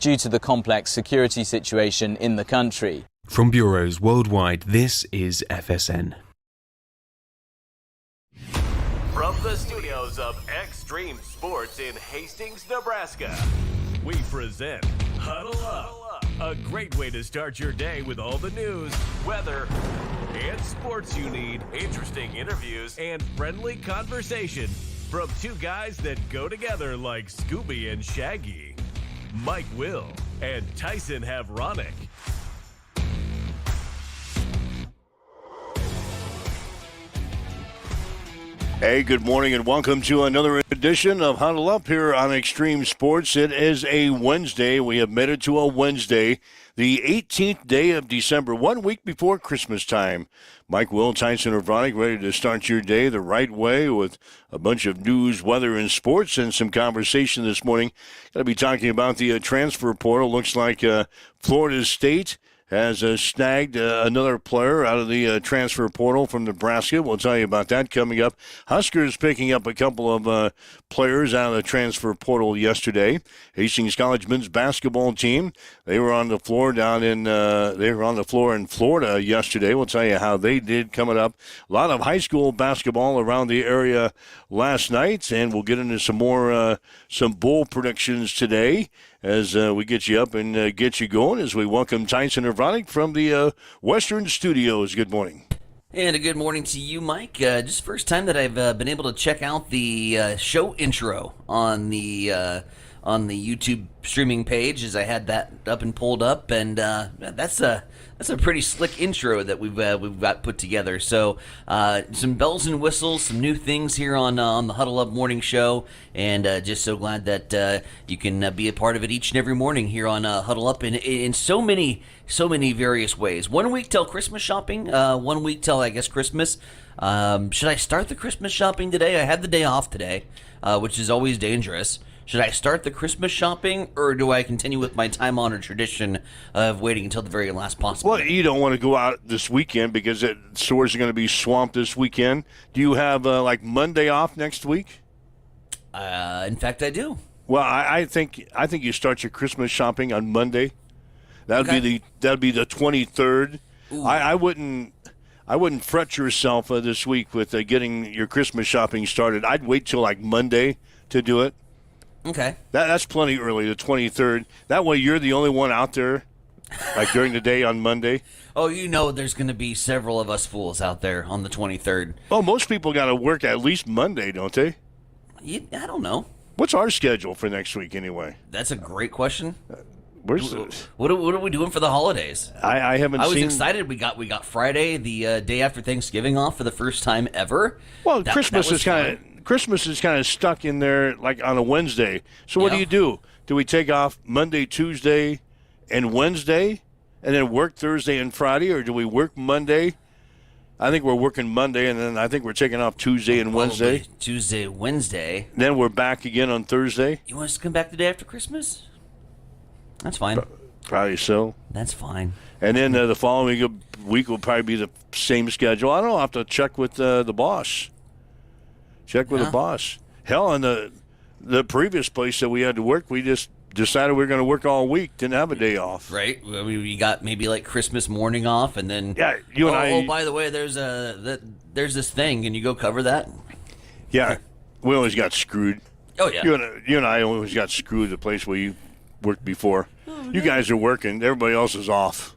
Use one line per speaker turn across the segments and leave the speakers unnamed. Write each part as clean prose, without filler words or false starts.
due to the complex security situation in the country.
From bureaus worldwide, this is FSN.
From the studios of Extreme Sports in Hastings, Nebraska, we present Huddle Up, a great way to start your day with all the news, weather, and sports you need, interesting interviews, and friendly conversation from two guys that go together like Scooby and Shaggy, Mike Will and Tyson Havronic.
Hey, good morning and welcome to another edition of Huddle Up here on Extreme Sports. It is a Wednesday. We have made it to a Wednesday, the 18th day of December, 1 week before Christmas time. Mike Will, Tyson Havronic, ready to start your day the right way with a bunch of news, weather, and sports and some conversation this morning. Going to be talking about the transfer portal. Looks like Florida State has snagged another player out of the transfer portal from Nebraska. We'll tell you about that coming up. Huskers picking up a couple of players out of the transfer portal yesterday. Hastings College men's basketball team, they were on the floor in Florida yesterday. We'll tell you how they did coming up. A lot of high school basketball around the area last night, and we'll get into some more some bowl predictions today as we get you up and get you going as we welcome Tyson Havronic from the Western Studios. Good morning.
And a good morning to you, Mike. Just first time that I've been able to check out the show intro on the YouTube streaming page, as I had that up and pulled up, and that's a pretty slick intro that we've got put together. So some bells and whistles, some new things here on the Huddle Up Morning Show, and just so glad that you can be a part of it each and every morning here on Huddle Up in so many various ways. 1 week till Christmas shopping, 1 week till I guess Christmas. Should I start the Christmas shopping today? I had the day off today, which is always dangerous. Should I start the Christmas shopping, or do I continue with my time-honored tradition of waiting until the very last possible?
Well, you don't want to go out this weekend because stores are going to be swamped this weekend. Do you have like Monday off next week?
In fact, I do.
Well, I think you start your Christmas shopping on Monday. That'd be the 23rd. I wouldn't fret yourself this week with getting your Christmas shopping started. I'd wait till like Monday to do it.
Okay.
That's plenty early, the 23rd. That way you're the only one out there, like during the day on Monday.
Oh, you know there's going to be several of us fools out there on the 23rd.
Oh, most people got to work at least Monday, don't they?
I don't know.
What's our schedule for next week anyway?
That's a great question.
What
are we doing for the holidays?
I haven't seen.
I was excited. We got Friday, the day after Thanksgiving, off for the first time ever.
Well, Christmas is kind of stuck in there like on a Wednesday. So what do? Do we take off Monday, Tuesday, and Wednesday, and then work Thursday and Friday, or do we work Monday? I think we're working Monday, and then I think we're taking off Tuesday and Wednesday.
Tuesday, Wednesday.
Then we're back again on Thursday.
You want us to come back the day after Christmas? That's fine.
Probably so.
That's fine.
And then the following week will probably be the same schedule. I don't know. I'll have to check with the boss. Check with the boss. Hell, in the previous place that we had to work, we just decided we were going to work all week. Didn't have a day off.
Right. I mean, we got maybe like Christmas morning off, and then
you and I.
Oh, by the way, there's this thing. Can you go cover that?
Yeah, we always got screwed.
Oh yeah.
You and I always got screwed. The place where you worked before. Oh, you guys are working. Everybody else is off.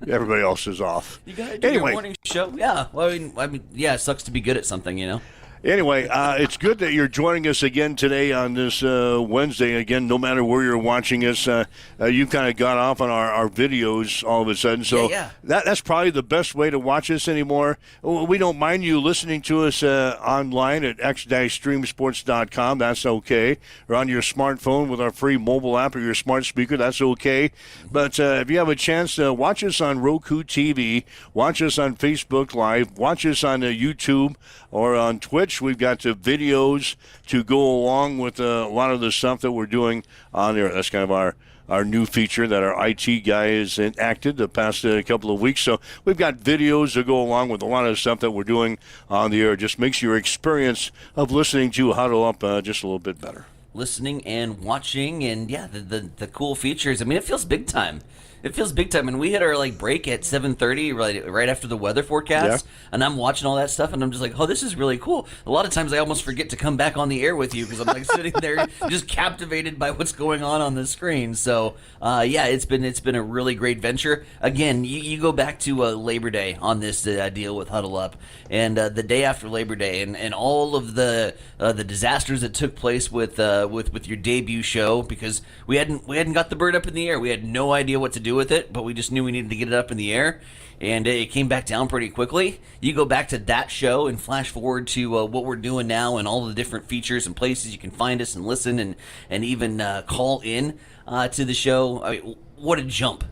Everybody else is off.
You got to do your morning show. Yeah. Well, I mean, yeah. It sucks to be good at something, you know.
Anyway, it's good that you're joining us again today on this Wednesday. Again, no matter where you're watching us, you kind of got off on our videos all of a sudden. So that's probably the best way to watch us anymore. We don't mind you listening to us online at x-streamsports.com. That's okay. Or on your smartphone with our free mobile app or your smart speaker. That's okay. But if you have a chance to watch us on Roku TV, watch us on Facebook Live, watch us on YouTube or on Twitch. We've got videos to go along with a lot of the stuff that we're doing on there. That's kind of our new feature that our IT guy has enacted the past couple of weeks. So we've got videos to go along with a lot of stuff that we're doing on the air. It just makes your experience of listening to Huddle Up just a little bit better.
listening and watching, and yeah, the cool features. I mean, it feels big time. It feels big time, and we hit our break at 7:30, right after the weather forecast, and I'm watching all that stuff, and I'm just like, oh, this is really cool. A lot of times I almost forget to come back on the air with you because I'm sitting there just captivated by what's going on the screen. So yeah, it's been a really great venture. Again, you go back to Labor Day on this deal with Huddle Up, and the day after Labor Day, and all of the disasters that took place with your debut show, because we hadn't got the bird up in the air. We had no idea what to do with it, but we just knew we needed to get it up in the air, and it came back down pretty quickly. You go back to that show and flash forward to what we're doing now and all the different features and places you can find us and listen and even call in to the show. I mean, what a jump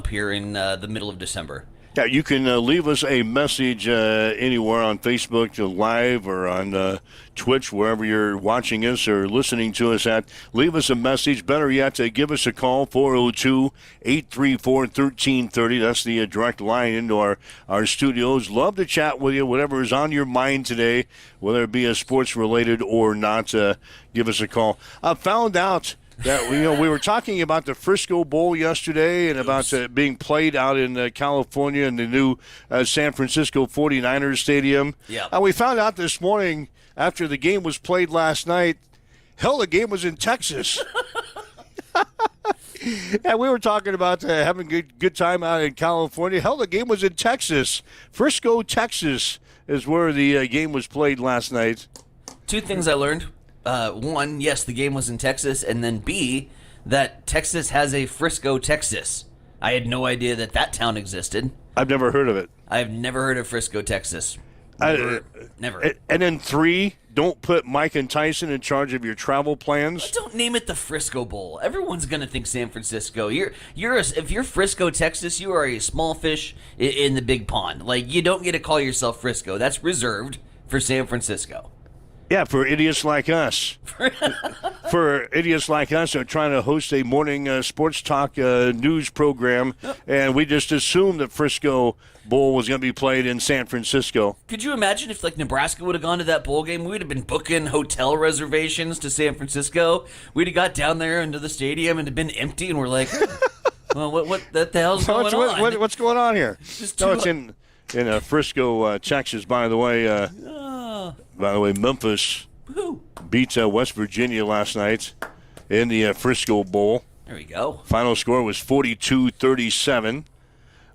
here in the middle of December.
Yeah, you can leave us a message anywhere on Facebook Live or on Twitch, wherever you're watching us or listening to us at. Leave us a message. Better yet, give us a call, 402-834-1330. That's the direct line into our studios. Love to chat with you, whatever is on your mind today, whether it be sports-related or not. Give us a call. I found out that we were talking about the Frisco Bowl yesterday and about being played out in California in the new San Francisco 49ers stadium.
Yeah.
And we found out this morning after the game was played last night, hell, the game was in Texas. And we were talking about having a good time out in California. Hell, the game was in Texas. Frisco, Texas is where the game was played last night.
Two things I learned. One, yes, the game was in Texas, and then B, that Texas has a Frisco, Texas. I had no idea that town existed.
I've never heard of it.
I've never heard of Frisco, Texas. Never.
And then 3, don't put Mike and Tyson in charge of your travel plans.
Don't name it the Frisco Bowl. Everyone's gonna think San Francisco. If you're Frisco, Texas, you are a small fish in the big pond. You don't get to call yourself Frisco. That's reserved for San Francisco.
Yeah, for idiots like us. For idiots like us who are trying to host a morning sports talk news program, and we just assumed that Frisco Bowl was going to be played in San Francisco.
Could you imagine if Nebraska would have gone to that bowl game? We'd have been booking hotel reservations to San Francisco. We'd have got down there into the stadium and it had been empty, and we're like, well, what the hell's going on?
What's going on here? No, it's in Frisco, Texas, by the way. By the way, Memphis beat West Virginia last night in the Frisco Bowl.
There we go.
Final score was 42-37.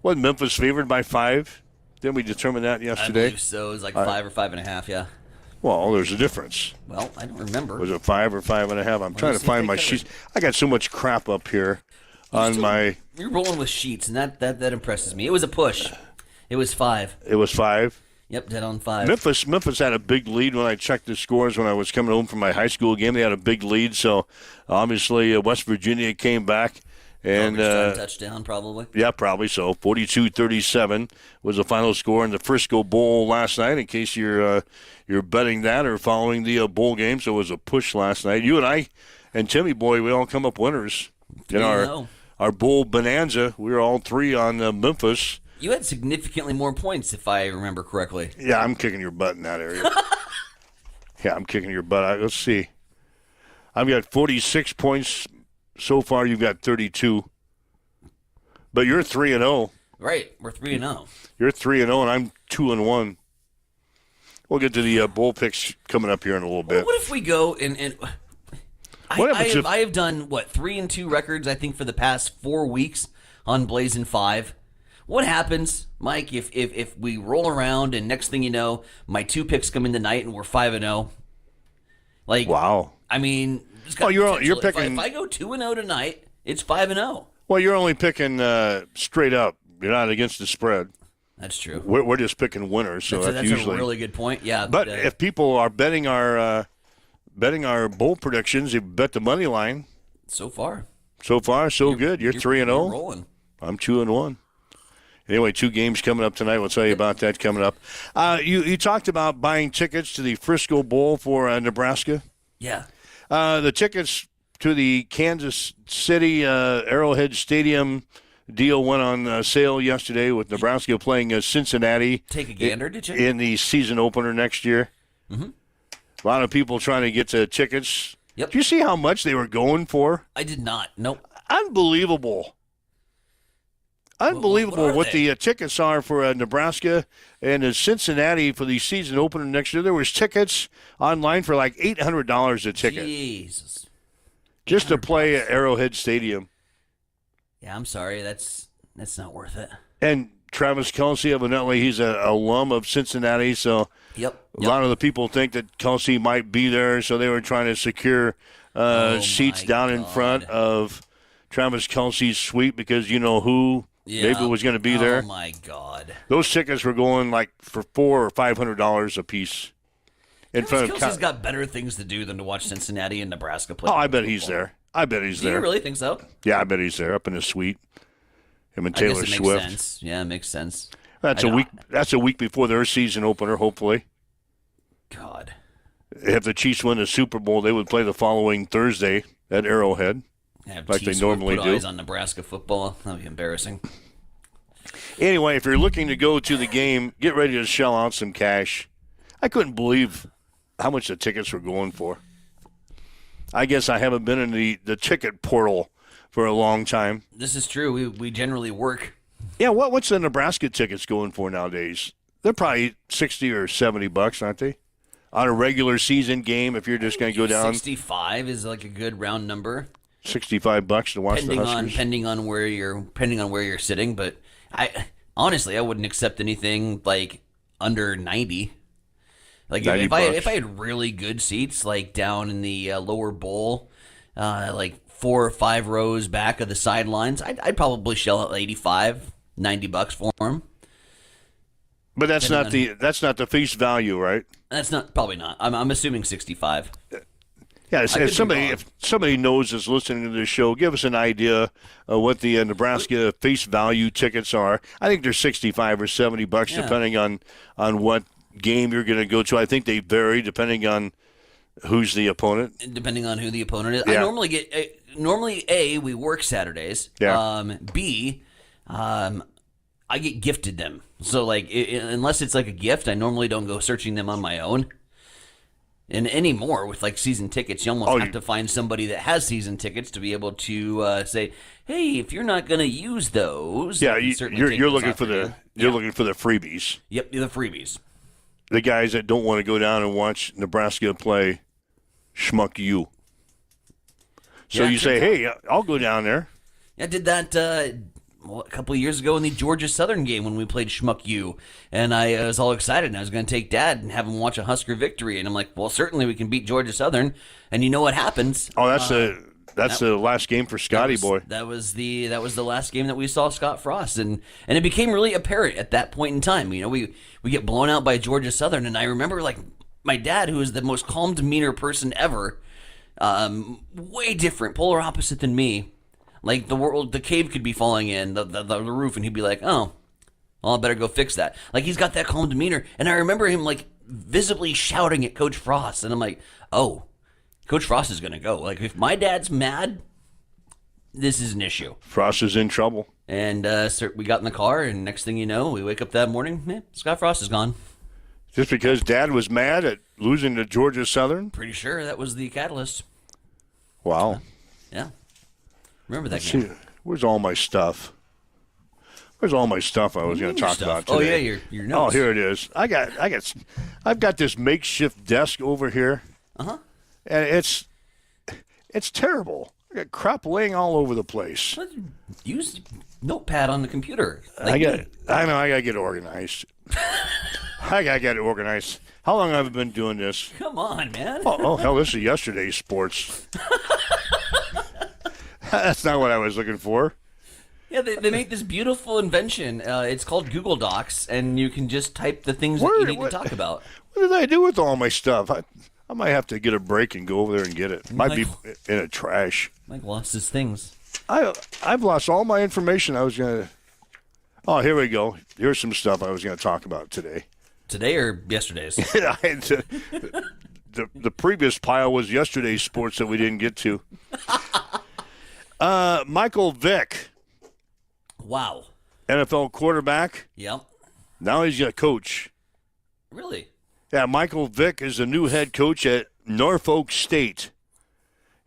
Wasn't Memphis favored by 5? Didn't we determine that yesterday?
I believe so. It was 5 or 5.5, yeah.
Well, there's a difference.
Well, I don't remember.
Was it 5 or 5.5? I'm trying to find my sheets. I got so much crap up here on my...
You're rolling with sheets, and that impresses me. It was a push. It was 5.
It was 5?
Yep, dead on 5.
Memphis had a big lead when I checked the scores when I was coming home from my high school game. They had a big lead, so obviously West Virginia came back. And
touchdown, probably.
Yeah, probably so. 42-37 was the final score in the Frisco Bowl last night, in case you're betting that or following the bowl game. So it was a push last night. You and I and Timmy Boy, we all come up winners in our bowl bonanza. We were all 3 on Memphis.
You had significantly more points, if I remember correctly.
Yeah, I'm kicking your butt in that area. Yeah, I'm kicking your butt. Let's see. I've got 46 points so far. You've got 32. But you're 3-0.
Right, we're 3-0.
You're 3-0, and I'm 2-1. We'll get to the bowl picks coming up here in a little bit.
What if we go and I have done 3-2 records, I think, for the past 4 weeks on Blazing 5. What happens, Mike, if we roll around and next thing you know, my 2 picks come in tonight and we're 5-0?
Wow.
I mean,
you're picking.
If I go 2-0 tonight, it's 5-0.
Well, you're only picking straight up. You're not against the spread.
That's true.
We're just picking winners, so that's usually
a really good point. Yeah,
but if people are betting our bowl predictions, you bet the money line.
So far,
so good. You're 3-0.
Rolling.
I'm 2-1. Anyway, 2 games coming up tonight. We'll tell you about that coming up. You talked about buying tickets to the Frisco Bowl for Nebraska.
Yeah.
The tickets to the Kansas City Arrowhead Stadium deal went on sale yesterday with Nebraska playing Cincinnati.
Take a gander, did you?
In the season opener next year. Mm-hmm. A lot of people trying to get tickets.
Yep.
Do you see how much they were going for?
I did not. Nope.
Unbelievable. Unbelievable what the tickets are for Nebraska and Cincinnati for the season opener next year. There was tickets online for like $800 a ticket.
Jesus.
Just to play at Arrowhead Stadium.
Yeah, I'm sorry. That's not worth it.
And Travis Kelce, evidently, he's an alum of Cincinnati, so
Yep.
a lot of the people think that Kelce might be there, so they were trying to secure seats down in front of Travis Kelce's suite because you know who maybe was going to be there.
Oh, my God.
Those tickets were going like for $400 or $500 a piece. In front of
Kelce's got better things to do than to watch Cincinnati and Nebraska play.
Oh, I bet he's there. I bet he's there.
Do you really think so?
Yeah, I bet he's there up in his suite. Him and Taylor
I guess it
Swift.
Makes sense. Yeah, it makes sense.
That's a week before their season opener, hopefully.
God.
If the Chiefs win the Super Bowl, they would play the following Thursday at Arrowhead, like they normally do.
Eyes on Nebraska football. That would be embarrassing.
Anyway, if you're looking to go to the game, get ready to shell out some cash. I couldn't believe how much the tickets were going for. I guess I haven't been in the ticket portal for a long time.
This is true. We generally work.
Yeah, what's the Nebraska tickets going for nowadays? They're probably $60 or $70, aren't they? On a regular season game, if you're just going to go down.
65 is like a good round number.
$65 to watch the Huskers.
Depending on where you're sitting, but I honestly wouldn't accept anything like under 90. Like if I had really good seats, like down in the lower bowl, like 4 or 5 rows back of the sidelines, I'd probably shell out $85-$90 for them.
But that's not the face value, right?
That's probably not. I'm assuming 65.
Yeah, if somebody knows is listening to this show, give us an idea of what the Nebraska face value tickets are. I think they're $65 or $70, depending on what game you're going to go to. I think they vary depending on who's the opponent.
Depending on who the opponent is.
Yeah.
I normally get A, we work Saturdays.
Yeah.
B, I get gifted them. So like unless it's like a gift, I normally don't go searching them on my own. And anymore with like season tickets, you almost have to find somebody that has season tickets to be able to say, "Hey, if you're not going to use those,
you're looking for the looking for the freebies."
Yep, the freebies.
The guys that don't want to go down and watch Nebraska play Schmuck U. So you say, "Hey, I'll go down there."
I did that a couple of years ago in the Georgia Southern game when we played Schmuck U, and I was all excited, and I was going to take Dad and have him watch a Husker victory, and I'm like, well, certainly we can beat Georgia Southern, and you know what happens?
Oh, that's the last game for Scotty boy.
That was the last game that we saw Scott Frost, and it became really apparent at that point in time. You know, we get blown out by Georgia Southern, and I remember like my dad, who is the most calm demeanor person ever, way different, polar opposite than me. Like the cave could be falling in, the roof, and he'd be like, "Oh, well, I better go fix that." Like he's got that calm demeanor, and I remember him like visibly shouting at Coach Frost, and I'm like, "Oh, Coach Frost is gonna go." Like if my dad's mad, this is an issue.
Frost is in trouble.
And we got in the car, and next thing you know, we wake up that morning, Scott Frost is gone.
Just because Dad was mad at losing to Georgia Southern?
Pretty sure that was the catalyst.
Wow.
Yeah. Remember that game?
See, where's all my stuff? Where's all my stuff I was going to talk about today?
Oh yeah, your notes.
Oh, here it is. I've got this makeshift desk over here.
Uh-huh.
And it's terrible. I got crap laying all over the place.
Use Notepad on the computer.
I know. I gotta get organized. I gotta get organized. How long have I been doing this?
Come on, man.
Oh hell, this is yesterday's sports. That's not what I was looking for.
Yeah, they make this beautiful invention. It's called Google Docs, and you can just type the things that you need to talk about.
What did I do with all my stuff? I might have to get a break and go over there and get it. Might be in a trash.
Mike lost his things.
I've lost all my information I was going to... Oh, here we go. Here's some stuff I was going to talk about today.
Today or yesterday's?
The previous pile was yesterday's sports that we didn't get to. Michael Vick.
Wow.
NFL quarterback.
Yep.
Now he's a coach.
Really?
Yeah, Michael Vick is the new head coach at Norfolk State.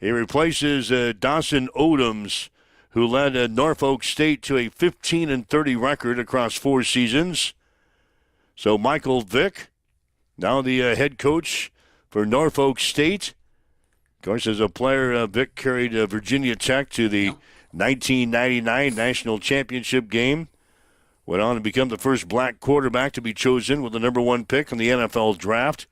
He replaces Dawson Odoms, who led Norfolk State to a 15-30 record across 4 seasons. So Michael Vick, now the head coach for Norfolk State. Of course, as a player, Vick carried Virginia Tech to the 1999 National Championship game. Went on to become the first black quarterback to be chosen with the number 1 pick in the NFL draft.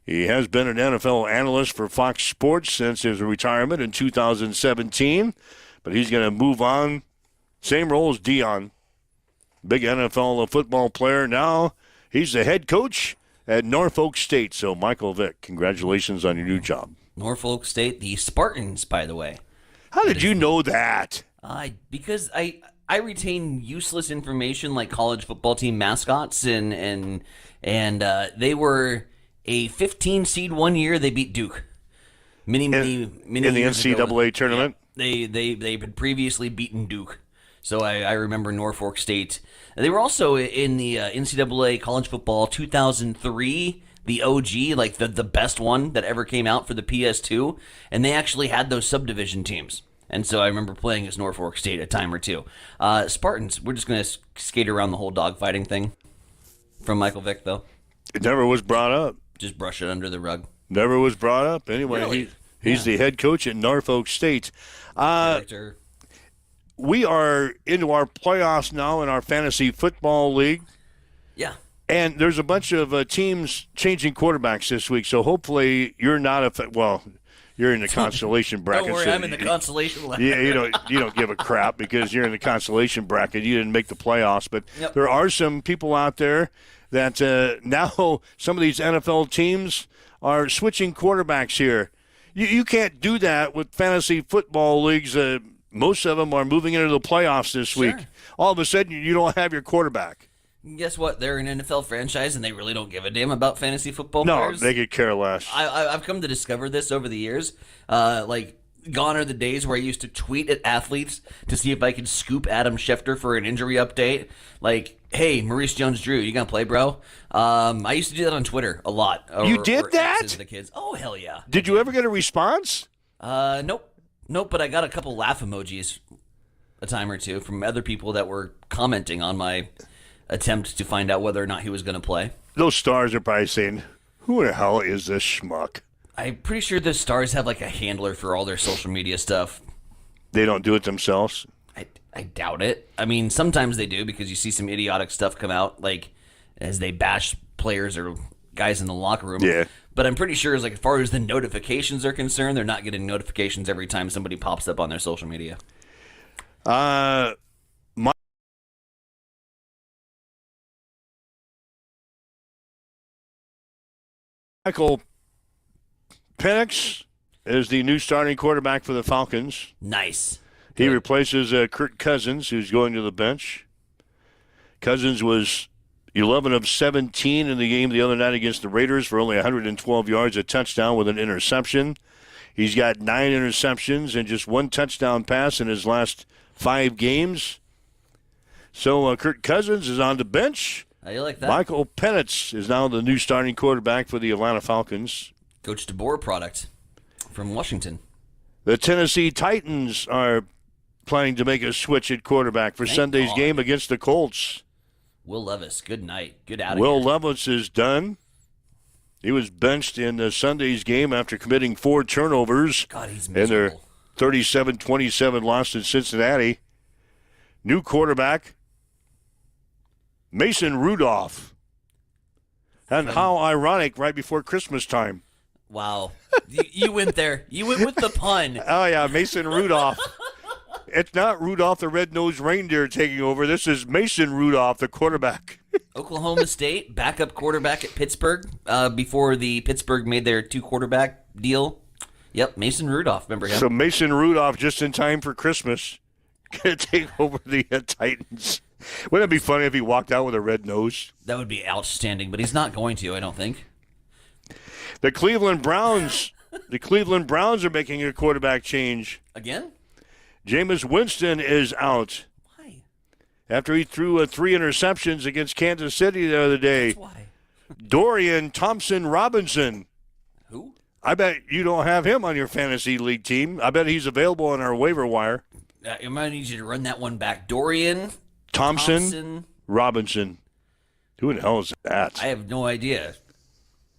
He has been an NFL analyst for Fox Sports since his retirement in 2017, but he's going to move on. Same role as Dion, big NFL football player. Now he's the head coach at Norfolk State. So, Michael Vick, congratulations on your new job.
Norfolk State, the Spartans, by the way.
How did you know that?
Because I retain useless information like college football team mascots, and they were a 15 seed one year. They beat Duke. Many
in the NCAA tournament.
Yeah, they've been previously beaten Duke, so I remember Norfolk State. They were also in the NCAA college football 2003. The OG, like the best one that ever came out for the PS2, and they actually had those subdivision teams. And so I remember playing as Norfolk State a time or two. Spartans, we're just going to skate around the whole dogfighting thing from Michael Vick, though.
It never was brought up.
Just brush it under the rug.
Never was brought up. Anyway,
Really?
he's the head coach at Norfolk State.
Character.
We are into our playoffs now in our fantasy football league.
Yeah.
And there's a bunch of teams changing quarterbacks this week, so hopefully you're not you're in the consolation bracket.
Don't worry,
so
I'm in the consolation ladder.
Yeah, you don't give a crap because you're in the consolation bracket. You didn't make the playoffs, but
Yep.
there are some people out there that now some of these NFL teams are switching quarterbacks here. You can't do that with fantasy football leagues. Most of them are moving into the playoffs this week. All of a sudden, you don't have your quarterback.
Guess what? They're an NFL franchise, and they really don't give a damn about fantasy football
No,
players.
they could care less.
I've come to discover this over the years. Gone are the days where I used to tweet at athletes to see if I could scoop Adam Schefter for an injury update. Like, hey, Maurice Jones-Drew, you gonna play, bro? I used to do that on Twitter a lot.
You did that?
X's the kids. Oh, hell yeah.
Did you ever get a response?
Nope, but I got a couple laugh emojis a time or two from other people that were commenting on my attempt to find out whether or not he was going to play.
Those stars are probably saying, who the hell is this schmuck?
I'm pretty sure the Stars have like a handler for all their social media stuff.
They don't do it themselves?
I doubt it. I mean, sometimes they do because you see some idiotic stuff come out, like as they bash players or guys in the locker room.
Yeah.
But I'm pretty sure, as far as the notifications are concerned, they're not getting notifications every time somebody pops up on their social media.
Michael Penix is the new starting quarterback for the Falcons.
Nice.
He replaces Kirk Cousins, who's going to the bench. Cousins was 11 of 17 in the game the other night against the Raiders for only 112 yards, a touchdown with an interception. He's got 9 interceptions and just 1 touchdown pass in his last 5 games. So Kirk Cousins is on the bench.
How you like that?
Michael Penix is now the new starting quarterback for the Atlanta Falcons.
Coach DeBoer product from Washington.
The Tennessee Titans are planning to make a switch at quarterback for
Thank
Sunday's
God.
game against the Colts.
Will Levis, good night. Good out of
Will
here.
Levis is done. He was benched in Sunday's game after committing 4 turnovers
God, he's
in their
miserable.
37-27 loss in Cincinnati. New quarterback, Mason Rudolph. And how ironic right before Christmas time.
Wow. You went there. You went with the pun.
Oh, yeah, Mason Rudolph. It's not Rudolph the Red-Nosed Reindeer taking over. This is Mason Rudolph, the quarterback.
Oklahoma State, backup quarterback at Pittsburgh before the Pittsburgh made their 2-quarterback deal. Yep, Mason Rudolph. Remember him?
So Mason Rudolph just in time for Christmas. Going to take over the Titans. Wouldn't it be funny if he walked out with a red nose?
That would be outstanding, but he's not going to, I don't think.
The Cleveland Browns are making a quarterback change.
Again?
Jameis Winston is out
Why?
after he threw 3 interceptions against Kansas City the other day.
That's why.
Dorian Thompson-Robinson.
Who?
I bet you don't have him on your fantasy league team. I bet he's available on our waiver wire.
I might need you to run that one back. Dorian
Thompson. Robinson. Who the hell is that?
I have no idea.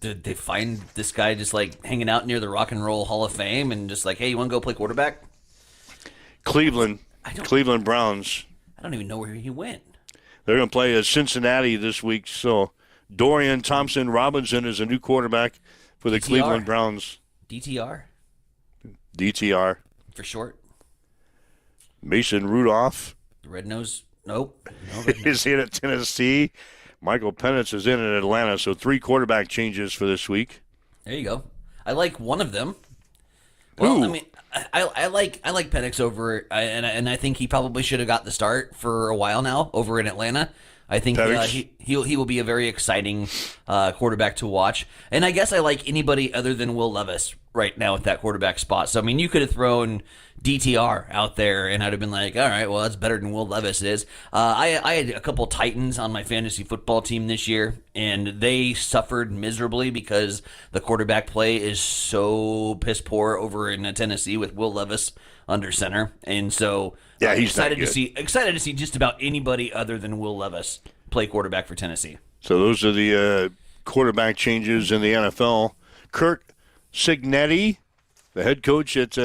Did they find this guy just like hanging out near the Rock and Roll Hall of Fame and just like, hey, you want to go play quarterback?
Cleveland Browns.
I don't even know where he went.
They're going to play Cincinnati this week. So Dorian Thompson Robinson is a new quarterback for the Cleveland Browns.
DTR for short.
Mason Rudolph.
Red Nose. Nope.
Is in at Tennessee. Michael Penix is in Atlanta. So 3 quarterback changes for this week.
There you go. I like one of them. Well,
Who?
I mean, I like Penix over, and I think he probably should have got the start for a while now over in Atlanta. I think he will be a very exciting quarterback to watch, and I guess I like anybody other than Will Levis right now at that quarterback spot. So I mean, you could have thrown DTR out there, and I'd have been like, all right, well, that's better than Will Levis is. I had a couple Titans on my fantasy football team this year, and they suffered miserably because the quarterback play is so piss poor over in Tennessee with Will Levis under center, and so
he's
excited to see just about anybody other than Will Levis play quarterback for Tennessee.
So those are the quarterback changes in the NFL. Kurt Cignetti, the head coach at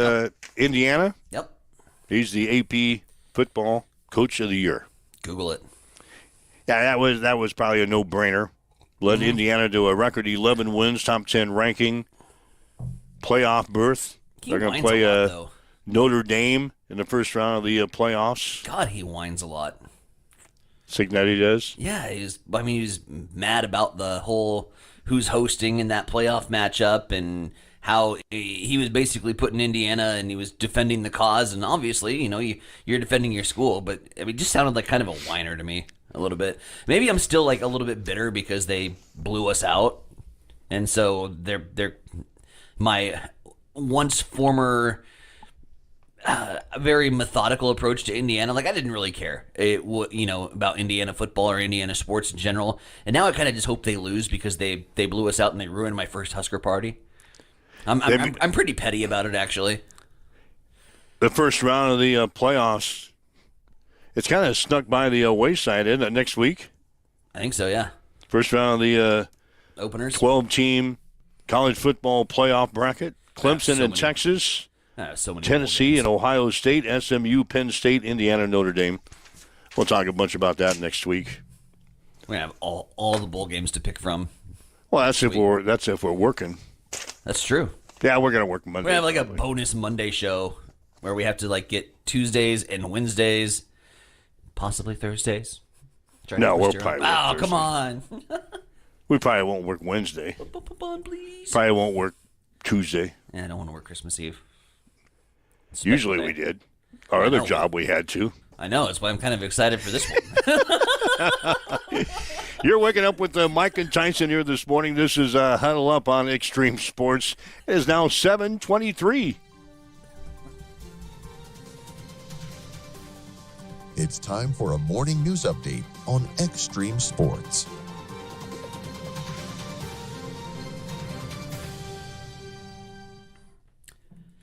Indiana.
Yep.
He's the AP football coach of the year.
Google it.
Yeah, that was probably a no-brainer. Led Indiana to a record 11 wins, top 10 ranking, playoff berth. They're going to play Notre Dame in the first round of the playoffs.
God, he whines a lot.
Cignetti does?
Yeah, he's mad about the whole who's hosting in that playoff matchup and how he was basically putting Indiana and he was defending the cause. And obviously, you're defending your school, but I mean, it just sounded like kind of a whiner to me a little bit. Maybe I'm still like a little bit bitter because they blew us out. And so they're my once former very methodical approach to Indiana. Like, I didn't really care, about Indiana football or Indiana sports in general. And now I kind of just hope they lose because they blew us out and they ruined my first Husker party. I'm pretty petty about it, actually.
The first round of the playoffs, it's kind of snuck by the wayside, isn't it, next week?
I think so, yeah.
First round of the
openers,
12-team college football playoff bracket. Clemson and Texas. Tennessee and Ohio State, SMU, Penn State, Indiana, Notre Dame. We'll talk a bunch about that next week.
We're gonna have all the bowl games to pick from.
Well, that's if we're working.
That's true.
Yeah, we're gonna work Monday.
We're gonna have like a bonus Monday show where we have to like get Tuesdays and Wednesdays, possibly Thursdays.
No, we're probably.
Oh, come on.
We probably won't work Wednesday.
Please.
Probably won't work Tuesday.
Yeah, I don't want to work Christmas Eve.
Usually we did. Our other job we had to.
I know. That's why I'm kind of excited for this one.
You're waking up with Mike and Tyson here this morning. This is Huddle Up on Extreme Sports. It is now 7:23.
It's time for a morning news update on Extreme Sports.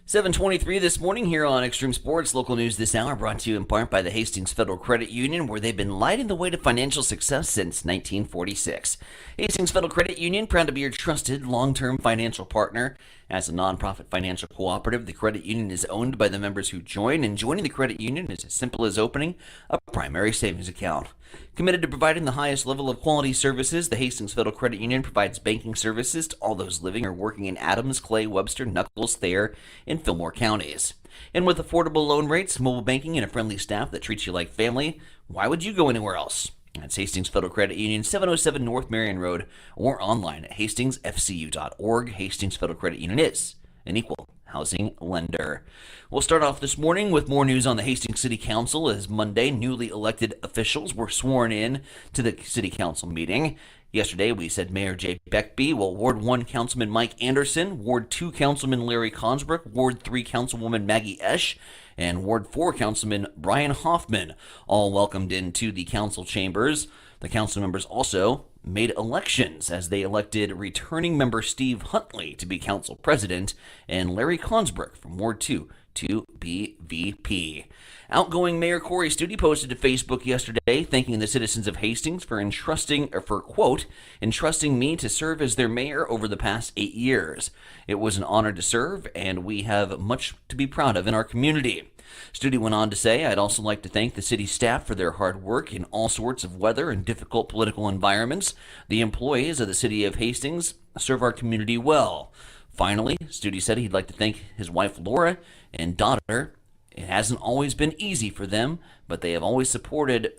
7:23 this morning here on Extreme Sports. Local news this hour brought to you in part by the Hastings Federal Credit Union, where they've been lighting the way to financial success since 1946. Hastings Federal Credit Union, proud to be your trusted long-term financial partner. As a nonprofit financial cooperative, the credit union is owned by the members who join, and joining the credit union is as simple as opening a primary savings account. Committed to providing the highest level of quality services, the Hastings Federal Credit Union provides banking services to all those living or working in Adams, Clay, Webster, Nuckolls, Thayer, and Fillmore counties. And with affordable loan rates, mobile banking, and a friendly staff that treats you like family, why would you go anywhere else? That's Hastings Federal Credit Union, 707 North Marion Road, or online at hastingsfcu.org. Hastings Federal Credit Union is an equal housing lender. We'll start off this morning with more news on the Hastings City Council as Monday newly elected officials were sworn in to the City Council meeting. Yesterday, we said Mayor Jay Beckby, Ward 1 Councilman Mike Anderson, Ward 2 Councilman Larry Consbrook, Ward 3 Councilwoman Maggie Esch, and Ward 4 Councilman Brian Hoffman, all welcomed into the council chambers. The council members also made elections as they elected returning member Steve Huntley to be council president and Larry Consbrook from Ward 2 to be VP. Outgoing Mayor Corey Studi posted to Facebook yesterday thanking the citizens of Hastings for quote, entrusting me to serve as their mayor over the past 8 years. It was an honor to serve, and we have much to be proud of in our community. Studi went on to say, I'd also like to thank the city staff for their hard work in all sorts of weather and difficult political environments. The employees of the city of Hastings serve our community well. Finally, Studi said he'd like to thank his wife Laura and daughter. It hasn't always been easy for them, but they have always supported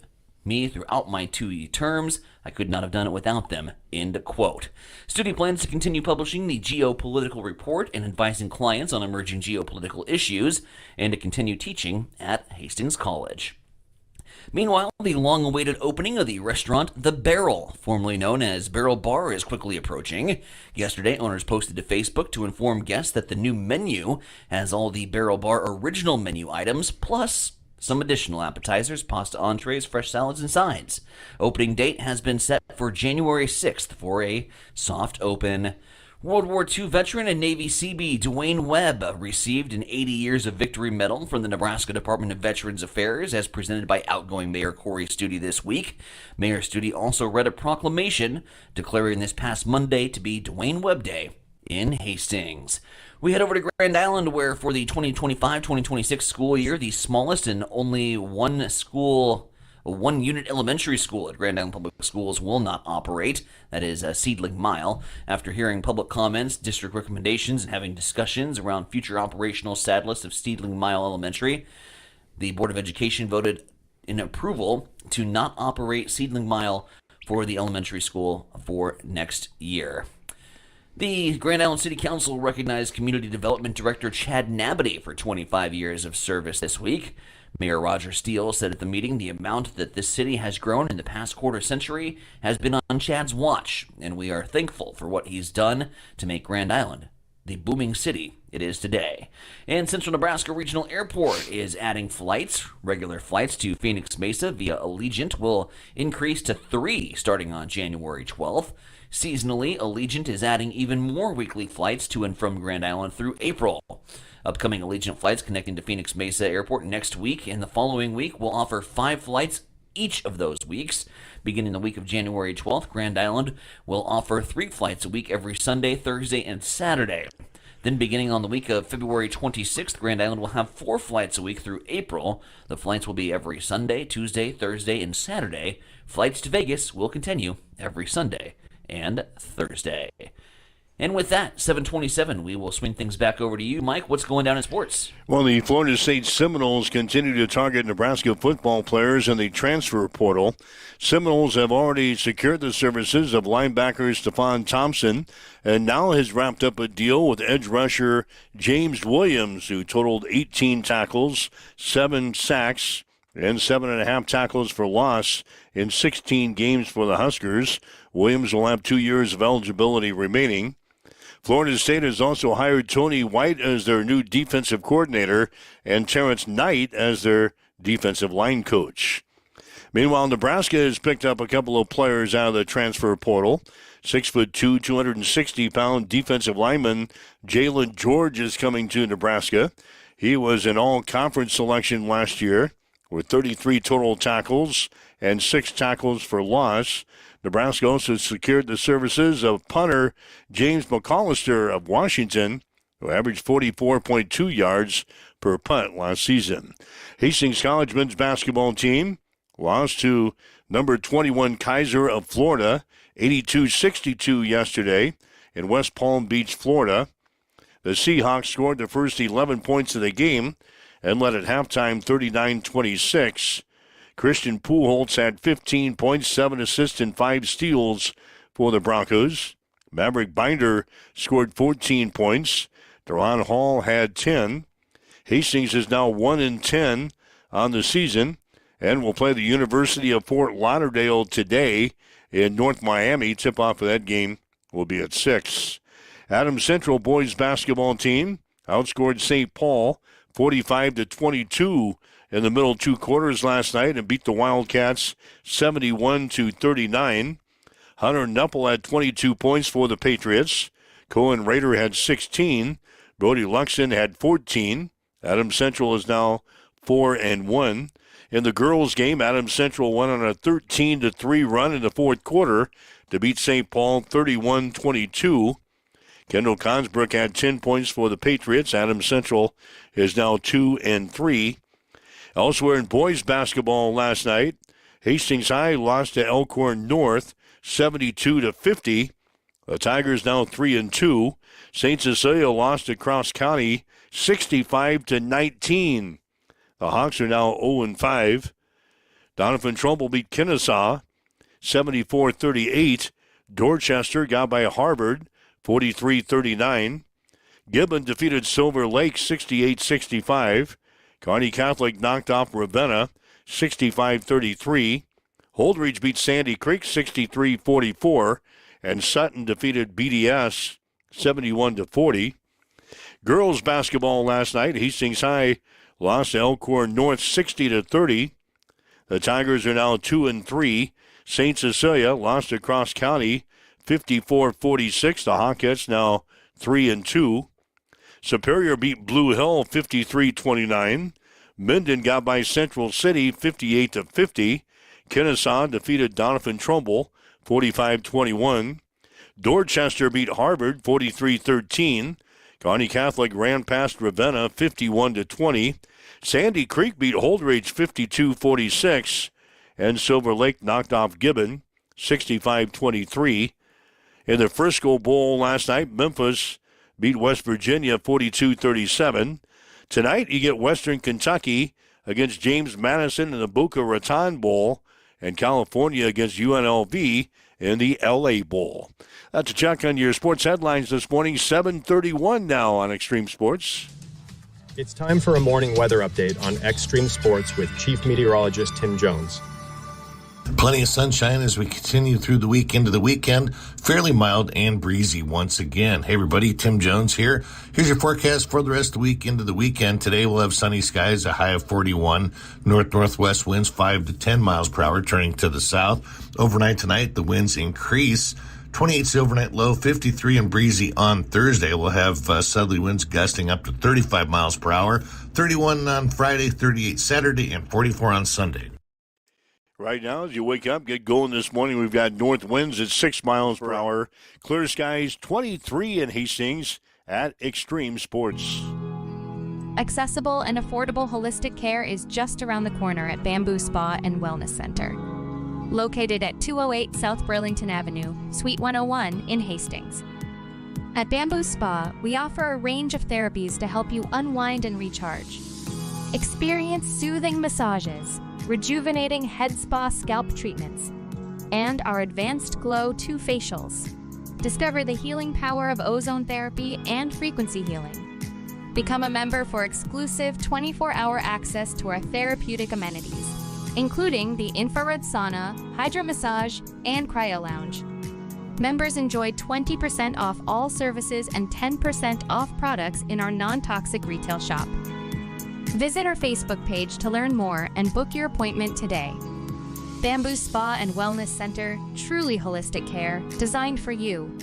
me throughout my 2 terms. I could not have done it without them. End quote. Studi plans to continue publishing the Geopolitical Report and advising clients on emerging geopolitical issues, and to continue teaching at Hastings College. Meanwhile, the long-awaited opening of the restaurant The Barrel, formerly known as Barrel Bar, is quickly approaching. Yesterday, owners posted to Facebook to inform guests that the new menu has all the Barrel Bar original menu items, plus some additional appetizers, pasta entrees, fresh salads, and sides. Opening date has been set for January 6th for a soft open. World War II veteran and Navy Seabee Dwayne Webb received an 80 Years of Victory Medal from the Nebraska Department of Veterans Affairs as presented by outgoing Mayor Corey Studi this week. Mayor Studi also read a proclamation declaring this past Monday to be Dwayne Webb Day in Hastings. We head over to Grand Island, where for the 2025-2026 school year, the smallest and only one-unit elementary school at Grand Island Public Schools will not operate. That is Seedling Mile. After hearing public comments, district recommendations, and having discussions around future operational status of Seedling Mile Elementary, the Board of Education voted in approval to not operate Seedling Mile for the elementary school for next year. The Grand Island City Council recognized Community Development Director Chad Nabity for 25 years of service this week. Mayor Roger Steele said at the meeting the amount that this city has grown in the past quarter century has been on Chad's watch, and we are thankful for what he's done to make Grand Island the booming city it is today. And Central Nebraska Regional Airport is adding flights. Regular flights to Phoenix Mesa via Allegiant will increase to 3 starting on January 12th. Seasonally, Allegiant is adding even more weekly flights to and from Grand Island through April. Upcoming Allegiant flights connecting to Phoenix Mesa Airport next week and the following week will offer 5 flights each of those weeks. Beginning the week of January 12th, Grand Island will offer 3 flights a week every Sunday, Thursday, and Saturday. Then beginning on the week of February 26th, Grand Island will have 4 flights a week through April. The flights will be every Sunday, Tuesday, Thursday, and Saturday. Flights to Vegas will continue every Sunday and Thursday. And with that, 7:27, we will swing things back over to you. Mike, what's going down in sports?
Well, the Florida State Seminoles continue to target Nebraska football players in the transfer portal. Seminoles have already secured the services of linebacker Stephon Thompson and now has wrapped up a deal with edge rusher James Williams, who totaled 18 tackles, 7 sacks, and 7.5 tackles for loss in 16 games for the Huskers. Williams will have 2 years of eligibility remaining. Florida State has also hired Tony White as their new defensive coordinator and Terrence Knight as their defensive line coach. Meanwhile, Nebraska has picked up a couple of players out of the transfer portal. 6'2", 260-pound defensive lineman Jalen George is coming to Nebraska. He was an all-conference selection last year with 33 total tackles and 6 tackles for loss. Nebraska also secured the services of punter James McAllister of Washington, who averaged 44.2 yards per punt last season. Hastings College men's basketball team lost to number 21 Kaiser of Florida, 82-62 yesterday in West Palm Beach, Florida. The Seahawks scored the first 11 points of the game and led at halftime 39-26. Christian Pujols had 15 points, 7 assists, and 5 steals for the Broncos. Maverick Binder scored 14 points. Deron Hall had 10. Hastings is now 1-10 on the season and will play the University of Fort Lauderdale today in North Miami. Tip-off of that game will be at 6. Adams Central boys basketball team outscored St. Paul 45-22 in the middle 2 quarters last night and beat the Wildcats 71-39. Hunter Nuppel had 22 points for the Patriots. Cohen Rader had 16. Brody Luxon had 14. Adams Central is now 4-1. In the girls' game, Adams Central won on a 13-3 run in the fourth quarter to beat St. Paul 31-22. Kendall Consbrook had 10 points for the Patriots. Adams Central is now 2-3. Elsewhere in boys basketball last night, Hastings High lost to Elkhorn North 72-50. The Tigers now 3-2. St. Cecilia lost to Cross County 65-19. The Hawks are now 0-5. Donovan Trumbull beat Kennesaw 74-38. Dorchester got by Harvard 43-39. Gibbon defeated Silver Lake 68-65. Kearney Catholic knocked off Ravenna 65-33. Holdridge beat Sandy Creek 63-44. And Sutton defeated BDS 71-40. Girls basketball last night, Hastings High lost to Elkhorn North 60-30. The Tigers are now 2-3. St. Cecilia lost to Cross County 54-46. The Hawkettes now 3-2. Superior beat Blue Hill 53-29. Minden got by Central City 58-50. Kennesaw defeated Donovan Trumbull 45-21. Dorchester beat Harvard 43-13. Kearney Catholic ran past Ravenna 51-20. Sandy Creek beat Holdridge 52-46. And Silver Lake knocked off Gibbon 65-23. In the Frisco Bowl last night, Memphis beat West Virginia 42-37. Tonight, you get Western Kentucky against James Madison in the Boca Raton Bowl, and California against UNLV in the LA Bowl. That's a check on your sports headlines this morning. 7:31 now on Extreme Sports.
It's time for a morning weather update on Extreme Sports with Chief Meteorologist Tim Jones.
Plenty of sunshine as we continue through the week into the weekend. Fairly mild and breezy once again. Hey everybody, Tim Jones here. Here's your forecast for the rest of the week into the weekend. Today we'll have sunny skies, a high of 41. North-northwest winds 5 to 10 miles per hour turning to the south. Overnight tonight, the winds increase. 28 is the overnight low, 53 and breezy on Thursday. We'll have southerly winds gusting up to 35 miles per hour. 31 on Friday, 38 Saturday, and 44 on Sunday.
Right now, as you wake up, get going this morning, we've got north winds at 6 miles per hour. Clear skies, 23 in Hastings at Extreme Sports.
Accessible and affordable holistic care is just around the corner at Bamboo Spa and Wellness Center. Located at 208 South Burlington Avenue, Suite 101 in Hastings. At Bamboo Spa, we offer a range of therapies to help you unwind and recharge. Experience soothing massages, rejuvenating head spa scalp treatments, and our Advanced Glow 2 facials. Discover the healing power of ozone therapy and frequency healing. Become a member for exclusive 24-hour access to our therapeutic amenities, including the infrared sauna, hydro massage, and cryo lounge. Members enjoy 20% off all services and 10% off products in our non-toxic retail shop. Visit our Facebook page to learn more and book your appointment today. Bamboo Spa and Wellness Center, truly holistic care, designed for you.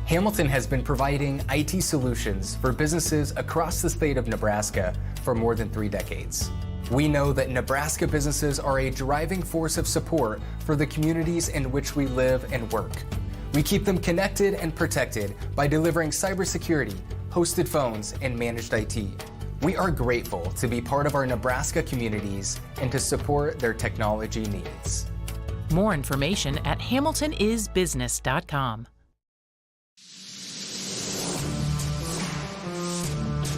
Hamilton has been providing IT solutions for businesses across the state of Nebraska for more than 3 decades. We know that Nebraska businesses are a driving force of support for the communities in which we live and work. We keep them connected and protected by delivering cybersecurity, hosted phones, and managed IT. We are grateful to be part of our Nebraska communities and to support their technology needs.
More information at hamiltonisbusiness.com.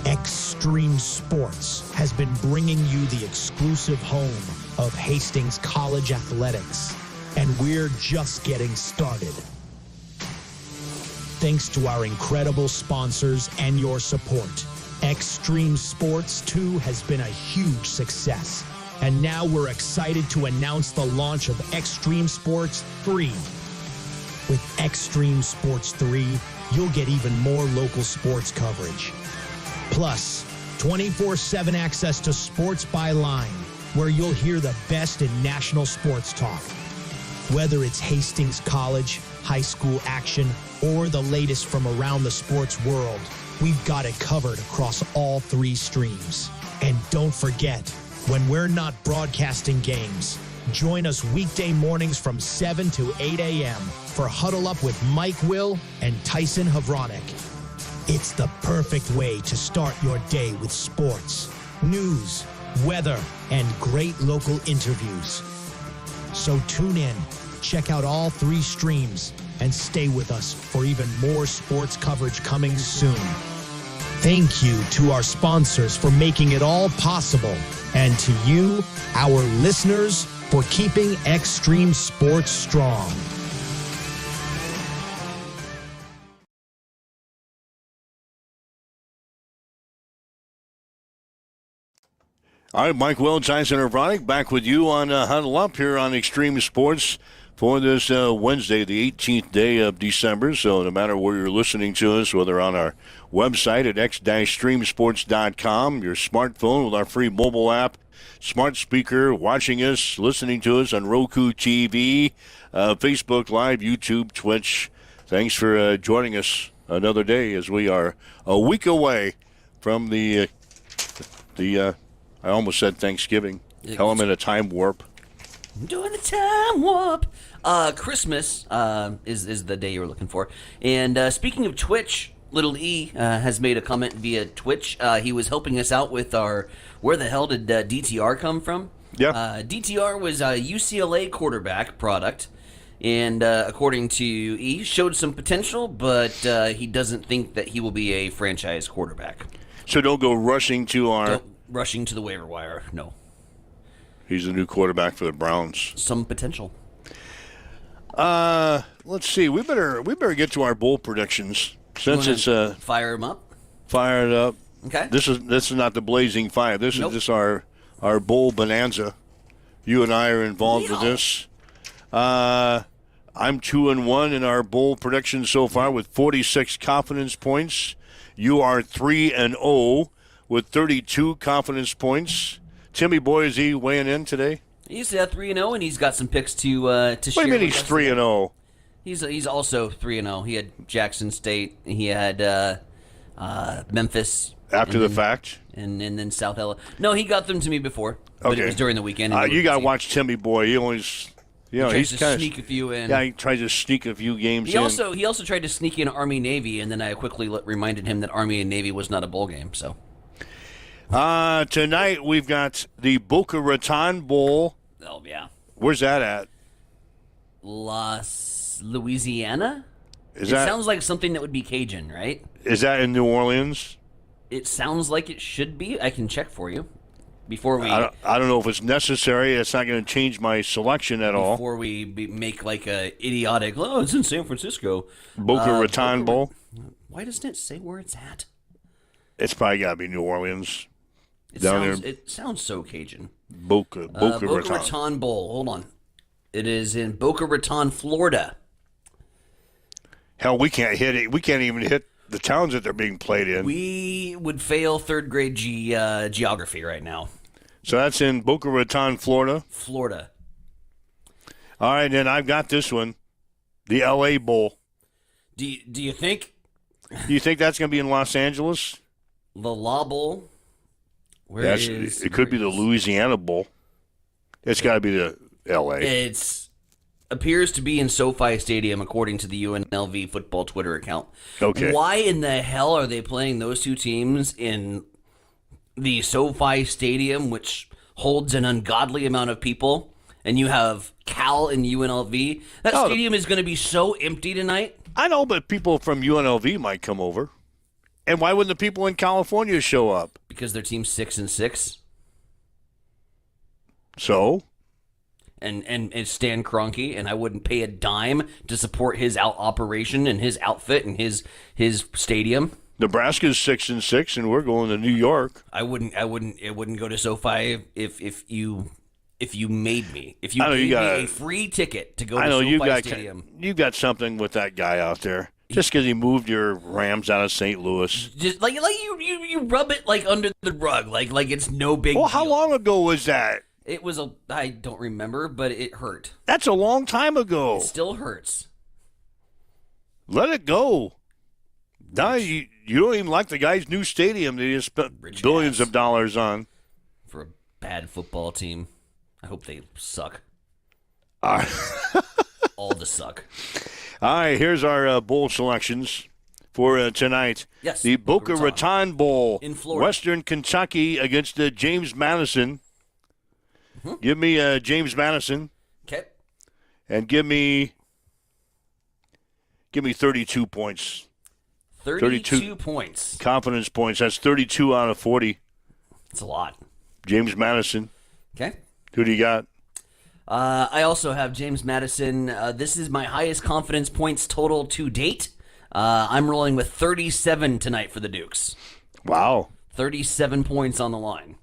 Extreme Sports has been bringing you the exclusive home of Hastings College Athletics, and we're just getting started. Thanks to our incredible sponsors and your support, Extreme Sports 2 has been a huge success. And now we're excited to announce the launch of Extreme Sports 3. With Extreme Sports 3, you'll get even more local sports coverage. Plus, 24/7 access to Sports by Line, where you'll hear the best in national sports talk. Whether it's Hastings College, high school action, or the latest from around the sports world, we've got it covered across all 3 streams. And don't forget, when we're not broadcasting games, join us weekday mornings from 7 to 8 a.m. for Huddle Up with Mike Will and Tyson Havronik. It's the perfect way to start your day with sports, news, weather, and great local interviews. So tune in, check out all 3 streams, and stay with us for even more sports coverage coming soon. Thank you to our sponsors for making it all possible, and to you, our listeners, for keeping Extreme Sports strong.
All right, Mike Will, Tyson Havronik, back with you on Huddle Up here on Extreme Sports for this Wednesday, the 18th day of December. So no matter where you're listening to us, whether on our website at x-streamsports.com, your smartphone with our free mobile app, smart speaker, watching us, listening to us on Roku TV, Facebook Live, YouTube, Twitch. Thanks for joining us another day as we are a week away from the I almost said Thanksgiving. Hell, I'm in a time warp.
I'm doing a time warp. Christmas is the day you were looking for. And speaking of Twitch, Little E has made a comment via Twitch. He was helping us out with our where the hell did DTR come from?
Yeah.
DTR was a UCLA quarterback product. And according to E, showed some potential, but he doesn't think that he will be a franchise quarterback.
So don't go rushing to
rushing to the waiver wire, no.
He's the new quarterback for the Browns.
Some potential.
Let's see. We better get to our bowl predictions since it's
fire him up.
Fire it up.
Okay.
This is not the blazing fire. This is just our bowl bonanza. You and I are involved with this. I'm 2-1 in our bowl predictions so far with 46 confidence points. You are 3-0 with 32 confidence points. Timmy Boy, is he weighing in today?
He's 3-0, and he's got some picks to share.
What do you mean he's 3-0?
He's also 3-0. He had Jackson State. He had Memphis
after the fact,
and then South Ella. No, he got them to me before, but it was during the weekend.
You got to watch Timmy Boy. He always,
he's trying to sneak a few in.
Yeah, he tries to sneak a few games
in. He also tried to sneak in Army Navy, and then I quickly reminded him that Army and Navy was not a bowl game. So.
Tonight we've got the Boca Raton Bowl.
Oh, yeah.
Where's that at?
Louisiana? Sounds like something that would be Cajun, right?
Is that in New Orleans?
It sounds like it should be. I can check for you. Before we,
I don't know if it's necessary. It's not going to change my selection at all.
Before we make like a idiotic, it's in San Francisco.
Boca Raton Bowl?
Why doesn't it say where it's at?
It's probably got to be New Orleans.
It sounds so Cajun.
Boca
Raton Bowl. Hold on. It is in Boca Raton, Florida.
Hell, we can't hit it. We can't even hit the towns that they're being played in.
We would fail third grade geography right now.
So that's in Boca Raton, Florida?
Florida.
All right, then I've got this one. The L.A. Bowl.
Do you think?
Do you think that's going to be in Los Angeles?
The La Bowl?
It could be the Louisiana Bowl. It's got to be the L.A.
It appears to be in SoFi Stadium, according to the UNLV football Twitter account.
Okay.
Why in the hell are they playing those two teams in the SoFi Stadium, which holds an ungodly amount of people, and you have Cal and UNLV? That stadium is going to be so empty tonight.
I know, but people from UNLV might come over. And why wouldn't the people in California show up?
Because their team's 6-6.
So?
And Stan Kroenke, and I wouldn't pay a dime to support his operation and his outfit and his stadium.
Nebraska's 6-6, and we're going to New York.
It wouldn't go to SoFi if you made me. If you gave me a free ticket to go to SoFi Stadium.
You've got something with that guy out there. Just because he moved your Rams out of St. Louis.
Just like you rub it like under the rug, like it's no big
deal.
Well,
how long ago was that?
I don't remember, but it hurt.
That's a long time ago.
It still hurts.
Let it go. Now you don't even like the guy's new stadium that he just spent billions of dollars on.
For a bad football team. I hope they suck. All the suck.
All right, here's our bowl selections for tonight.
Yes.
The Boca Raton Bowl.
In Florida.
Western Kentucky against James Madison. Mm-hmm. Give me James Madison.
Okay.
And give me 32 points.
32 points.
Confidence points. That's 32 out of 40.
That's a lot.
James Madison.
Okay.
Who do you got?
I also have James Madison. This is my highest confidence points total to date. I'm rolling with 37 tonight for the Dukes.
Wow.
37 points on the line.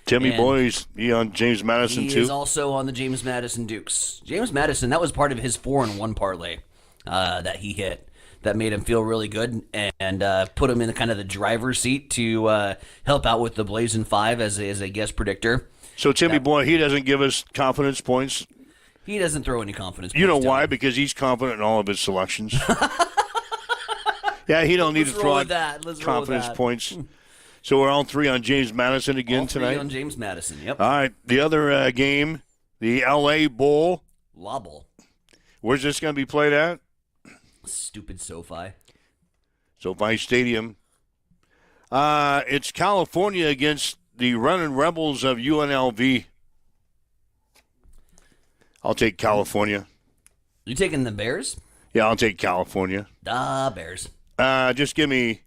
Timmy Boy's he on James Madison too?
He is also on the James Madison Dukes. James Madison, that was part of his 4-1 parlay that he hit. That made him feel really good and put him in kind of the driver's seat to help out with the Blazing Five as a guest predictor.
So Timmy Boy, he doesn't give us confidence points?
He doesn't throw any confidence points.
You know why? Because he's confident in all of his selections. Yeah, he don't need to throw out confidence points. So we're all three on James Madison again tonight?
All three on James Madison, yep.
All right, the other game, the L.A. Bowl.
La Bowl.
Where's this going to be played at?
Stupid SoFi.
SoFi Stadium. It's California against the Running Rebels of UNLV. I'll take California.
You taking the Bears?
Yeah, I'll take California.
Bears.
Just give me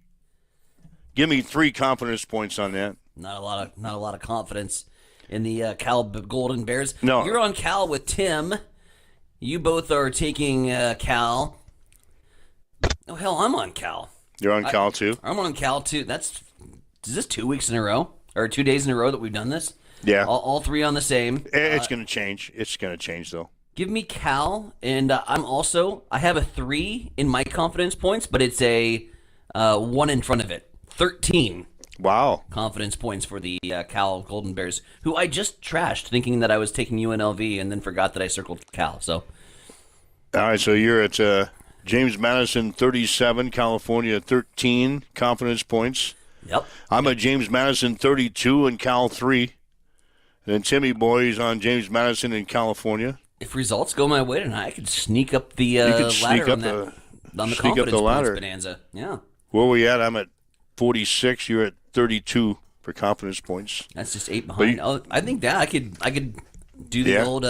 3 confidence points on that.
Not a lot of confidence in the Cal Golden Bears.
No,
you're on Cal with Tim. You both are taking Cal. Oh hell, I'm on Cal.
You're on Cal too.
I'm on Cal too. Is this 2 weeks in a row or 2 days in a row that we've done this?
Yeah,
all three on the same.
It's going to change. It's going to change though.
Give me Cal, and I have a 3 in my confidence points, but it's a 1 in front of it. 13.
Wow.
Confidence points for the Cal Golden Bears, who I just trashed thinking that I was taking UNLV and then forgot that I circled Cal. So,
all right, so you're at James Madison 37, California 13 confidence points.
Yep.
I'm at James Madison 32 and Cal 3. And then Timmy Boy's on James Madison in California.
If results go my way tonight, I could sneak up the ladder on the confidence points bonanza. Yeah.
Where are we at? I'm at 46. You're at 32 for confidence points.
That's just 8 behind. I think that I could do the old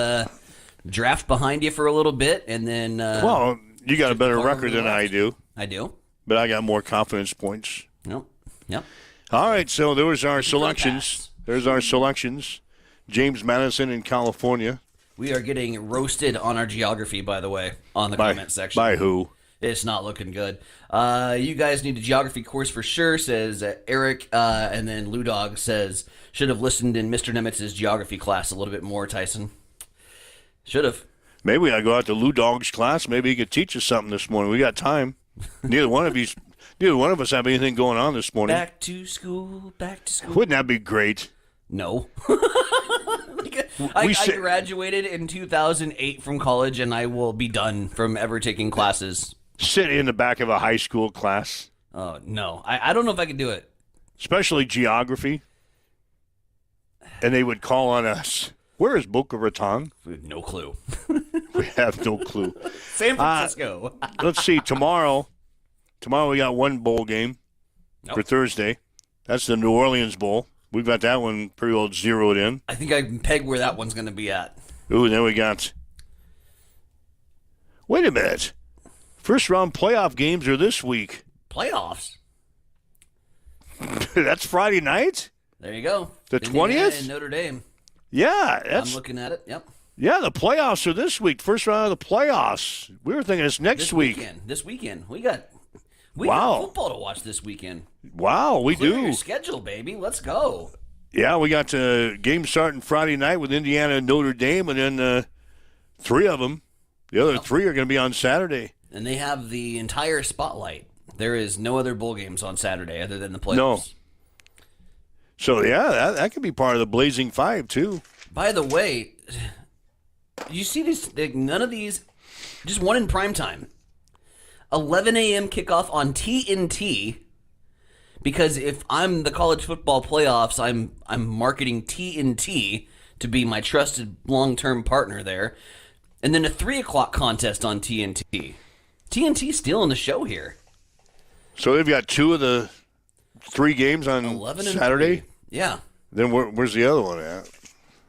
draft behind you for a little bit, and then.
Well, you got a better record than I do.
I do.
But I got more confidence points.
Yep.
All right, so there was our selections. There's our selections. James Madison in California.
We are getting roasted on our geography, by the way, on the comment section.
By who?
It's not looking good. You guys need a geography course for sure, says Eric. And then Lou Dog says, should have listened in Mr. Nemitz's geography class a little bit more, Tyson. Should have.
Maybe we got to go out to Lou Dog's class. Maybe he could teach us something this morning. We got time. Neither one of us have anything going on this morning.
Back to school.
Wouldn't that be great?
No. I graduated in 2008 from college, and I will be done from ever taking classes.
Sit in the back of a high school class.
Oh, no. I don't know if I could do it.
Especially geography. And they would call on us. Where is Boca Raton?
We have no clue.
We have no clue.
San Francisco.
Let's see. Tomorrow we got one bowl game for Thursday. That's the New Orleans Bowl. We've got that one pretty well zeroed in.
I think I can peg where that one's going to be at.
Ooh, then we got... Wait a minute. First round playoff games are this week.
Playoffs?
That's Friday night?
There you go.
The 20th?
In Notre Dame.
Yeah.
I'm looking at it, yep.
Yeah, the playoffs are this week. First round of the playoffs. We were thinking it's next week.
This weekend. We got football to watch this weekend.
Wow, we
Clear
do.
Your schedule, baby. Let's go.
Yeah, we got game starting Friday night with Indiana and Notre Dame, and then 3 of them. The other 3 are going to be on Saturday.
And they have the entire spotlight. There is no other bowl games on Saturday other than the playoffs.
No. So, yeah, that could be part of the Blazing Five, too.
By the way, you see these? None of these, just one in prime time. 11 a.m. kickoff on TNT. Because if I'm the college football playoffs, I'm marketing TNT to be my trusted long-term partner there. And then a 3 o'clock contest on TNT. TNT's stealing the show here.
So they've got 2 of the 3 games on
11 and
Saturday?
3. Yeah.
Then where's the other one at?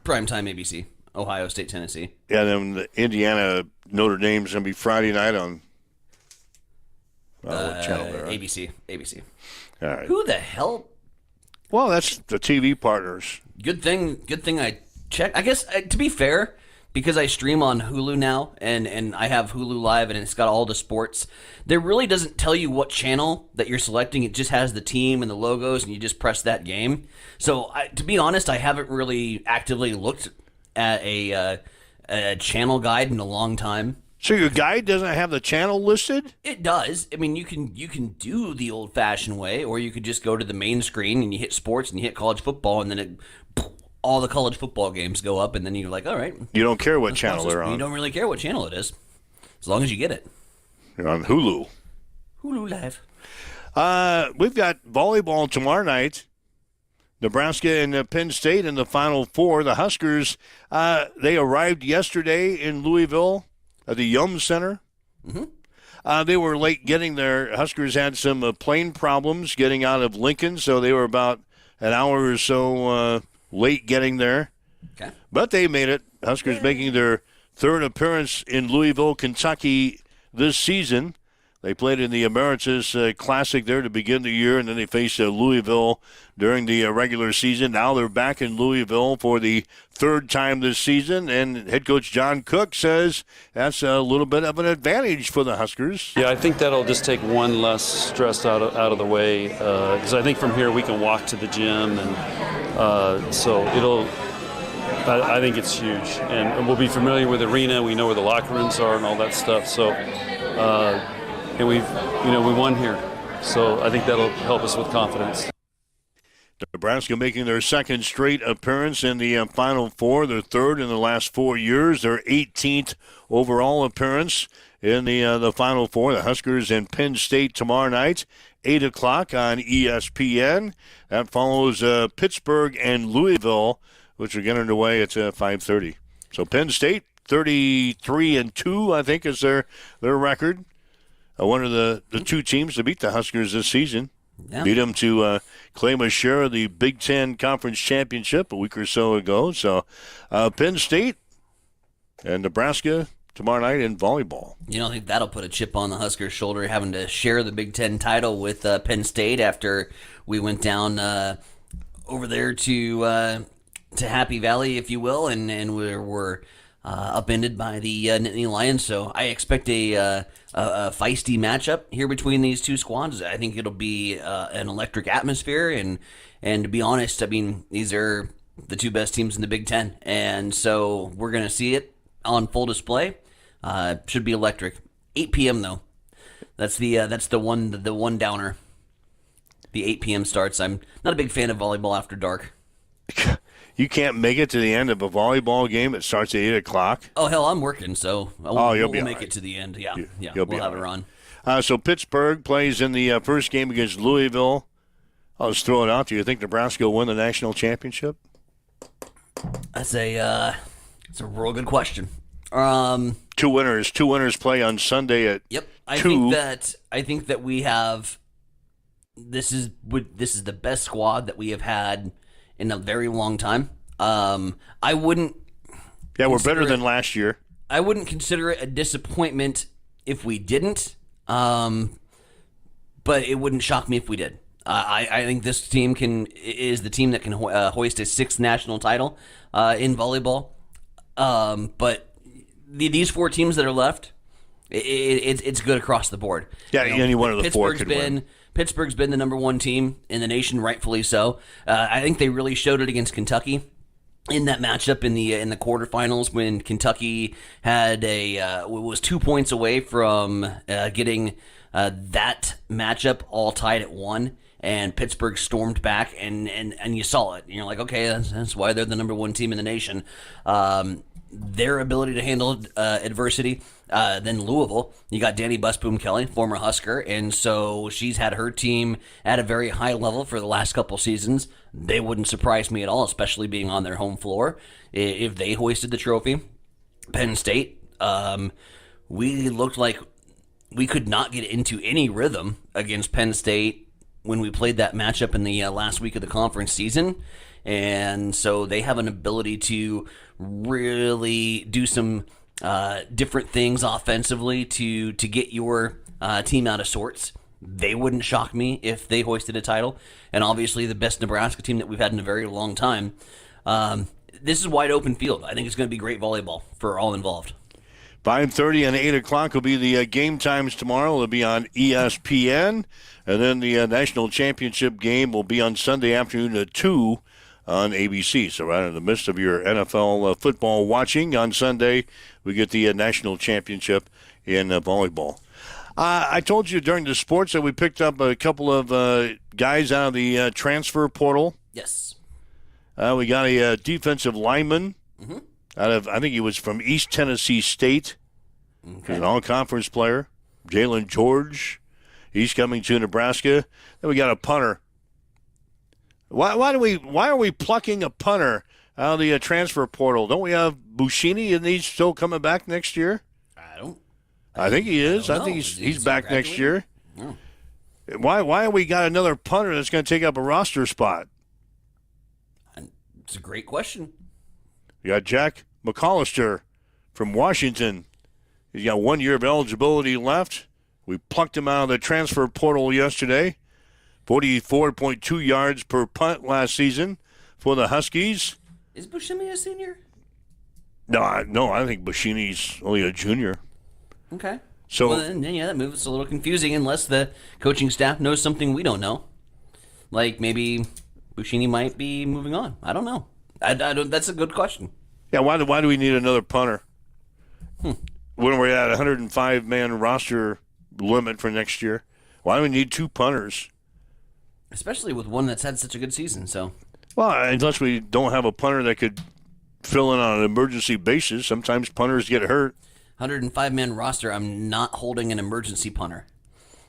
Primetime ABC. Ohio State, Tennessee.
Yeah, then the Indiana Notre Dame's going to be Friday night on what channel there?
ABC.
All right.
Who the hell?
Well, that's the TV partners.
Good thing I checked. I guess, to be fair, because I stream on Hulu now, and I have Hulu Live, and it's got all the sports, there really doesn't tell you what channel that you're selecting. It just has the team and the logos, and you just press that game. So, to be honest, I haven't really actively looked at a channel guide in a long time.
So your guide doesn't have the channel listed?
It does. I mean, you can do the old-fashioned way, or you could just go to the main screen and you hit sports and you hit college football, and then all the college football games go up, and then you're like, all right.
You don't care what channel they're on.
You don't really care what channel it is, as long as you get it.
You're on Hulu.
Hulu Live.
We've got volleyball tomorrow night. Nebraska and Penn State in the Final Four. The Huskers, they arrived yesterday in Louisville at the Yum Center.
Mm-hmm.
They were late getting there. Huskers had some plane problems getting out of Lincoln, so they were about an hour or so late getting there.
Okay.
But they made it. Huskers making their 3rd appearance in Louisville, Kentucky this season. They played in the Emeritus Classic there to begin the year, and then they faced Louisville during the regular season. Now they're back in Louisville for the 3rd time this season, and head coach John Cook says that's a little bit of an advantage for the Huskers.
Yeah, I think that'll just take one less stress out of the way, because I think from here we can walk to the gym, and so it'll. I think it's huge, and we'll be familiar with the arena. We know where the locker rooms are and all that stuff. So. And we won here, so I think that'll help us with confidence.
Nebraska making their 2nd straight appearance in the Final Four, their 3rd in the last 4 years, their 18th overall appearance in the Final Four. The Huskers and Penn State tomorrow night, 8 o'clock on ESPN. That follows Pittsburgh and Louisville, which will get underway at 5:30. So Penn State, 33-2, I think, is their record. One of the 2 teams to beat the Huskers this season.
Yeah.
Beat them to claim a share of the Big Ten Conference Championship a week or so ago. So Penn State and Nebraska tomorrow night in volleyball.
You don't think that'll put a chip on the Huskers' shoulder, having to share the Big Ten title with Penn State after we went down over there to Happy Valley, if you will, and we're upended by the Nittany Lions. So I expect a feisty matchup here between these 2 squads. I think it'll be an electric atmosphere, and to be honest, I mean, these are the 2 best teams in the Big Ten, and so we're going to see it on full display. Should be electric. 8 p.m. though. That's the one downer. The 8 p.m. starts. I'm not a big fan of volleyball after dark.
You can't make it to the end of a volleyball game that starts at 8 o'clock?
Oh, hell, I'm working, so
you'll
we'll make it to the end. Yeah, we'll have it on.
So Pittsburgh plays in the first game against Louisville. I'll just throw it out to you. You think Nebraska will win the national championship?
That's a real good question.
2 winners. 2 winners play on Sunday at 2.
I think that we have. This is the best squad that we have had in a very long time. I wouldn't.
Yeah, we're better than last year.
I wouldn't consider it a disappointment if we didn't, but it wouldn't shock me if we did. I think this team is the team that can hoist a 6th national title in volleyball. But these 4 teams that are left, it's good across the board.
Yeah, any one of the 4 could win.
Pittsburgh's been the number 1 team in the nation, rightfully so. I think they really showed it against Kentucky in that matchup in the quarterfinals when Kentucky had was 2 points away from getting that matchup all tied at 1. and Pittsburgh stormed back, and you saw it. And you're like, okay, that's why they're the number one team in the nation. Their ability to handle adversity. Then Louisville, you got Danny Busboom Kelly, former Husker, and so she's had her team at a very high level for the last couple seasons. They wouldn't surprise me at all, especially being on their home floor, if they hoisted the trophy. Penn State, we looked like we could not get into any rhythm against Penn State when we played that matchup in the last week of the conference season. And so they have an ability to really do some different things offensively to get your team out of sorts. They wouldn't shock me if they hoisted a title. And obviously the best Nebraska team that we've had in a very long time. This is wide open field. I think it's going to be great volleyball for all involved.
5:30 and 8 o'clock will be the game times tomorrow. It'll be on ESPN. And then the national championship game will be on Sunday afternoon at 2 on ABC. So right in the midst of your NFL football watching on Sunday, we get the national championship in volleyball. I told you during the sports that we picked up a couple of guys out of the transfer portal.
Yes.
We got a defensive lineman out of, I think he was from East Tennessee State. Okay. He's an all-conference player. Jalen George. He's coming to Nebraska. Then we got a punter. Why are we plucking a punter out of the transfer portal? Don't we have Bushini, and he's still coming back next year? I think he is. I think he's back next year. Oh. Why have we got another punter that's going to take up a roster spot?
It's a great question.
You got Jack McAllister from Washington. He's got 1 year of eligibility left. We plucked him out of the transfer portal yesterday. 44.2 yards per punt last season for the Huskies.
Is Bushimi a senior?
No, I think Bushini's only a junior.
Okay.
So
well, then, yeah, that moves a little confusing unless the coaching staff knows something we don't know. Like maybe Bushini might be moving on. I don't know. I don't. That's a good question.
Yeah, why do we need another punter? When we're at a 105-man roster limit for next year, why do we need two punters?
Especially with one that's had such a good season. So,
well, unless we don't have a punter that could fill in on an emergency basis. Sometimes punters get hurt.
105-man roster. I'm not holding an emergency punter.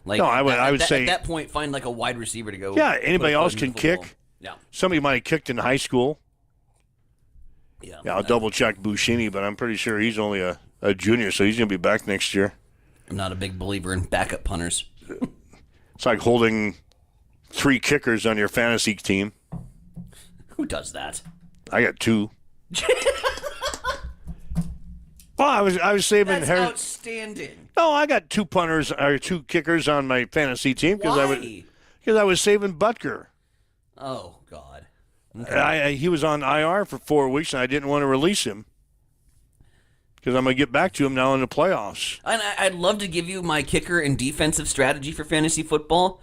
Like,
no, I would say
at that point, find like a wide receiver to go.
Yeah, anybody else can kick.
Yeah,
somebody might have kicked in high school.
Yeah,
I'll double check Bushini, but I'm pretty sure he's only a junior, so he's going to be back next year.
I'm not a big believer in backup punters.
It's like holding 3 kickers on your fantasy team.
Who does that?
I got 2. Well, I was saving.
That's outstanding.
No, I got 2 punters or 2 kickers on my fantasy team because I was saving Butker.
Oh God. Okay.
He was on IR for 4 weeks, and I didn't want to release him because I'm going to get back to him now in the playoffs.
And I'd love to give you my kicker and defensive strategy for fantasy football,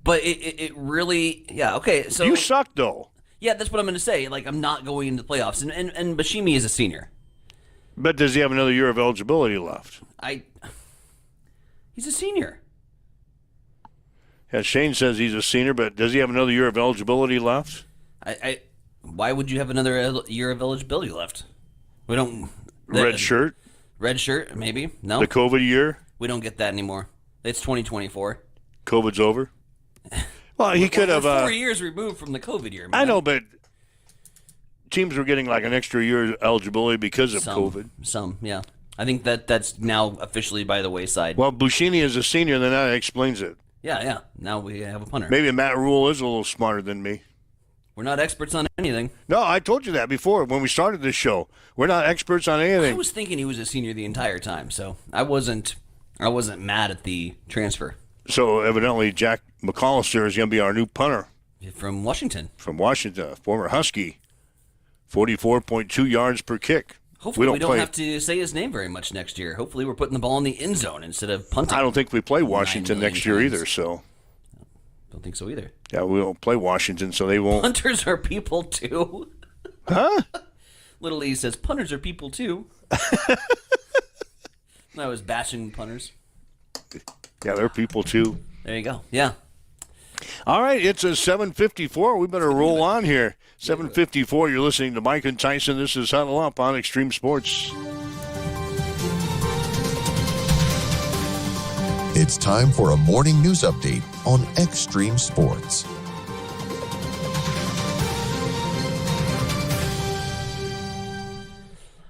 but it really, yeah, okay. So
you suck, though.
Yeah, that's what I'm going to say. Like, I'm not going into the playoffs, and Bashimi is a senior.
But does he have another year of eligibility left?
He's a senior.
Yeah, Shane says he's a senior, but does he have another year of eligibility left?
Why would you have another year of eligibility left? We don't.
Red shirt?
Red shirt, maybe. No.
The COVID year?
We don't get that anymore. It's 2024.
COVID's over? Well, he could have.
4 years removed from the COVID year, man.
I know, but teams were getting like an extra year eligibility because of COVID.
Some, yeah. I think that's now officially by the wayside.
Well, Bushini is a senior, then that explains it.
Yeah. Now we have a punter.
Maybe Matt Rule is a little smarter than me.
We're not experts on anything.
No, I told you that before when we started this show. We're not experts on anything.
I was thinking he was a senior the entire time, so I wasn't mad at the transfer.
So evidently Jack McAllister is going to be our new punter.
From Washington.
From Washington, former Husky. 44.2 yards per kick.
Hopefully we don't have to say his name very much next year. Hopefully we're putting the ball in the end zone instead of punting.
I don't think we play Washington next year either, so.
Don't think so either.
Yeah, we don't play Washington, so they won't.
Punters are people too.
Huh?
Little E says, punters are people too. I was bashing punters.
Yeah, they're people too.
There you go. Yeah.
All right, it's a 7:54. We better roll on here. 7:54. You're listening to Mike and Tyson. This is Huddle Up on Extreme Sports.
It's time for a morning news update on Extreme Sports.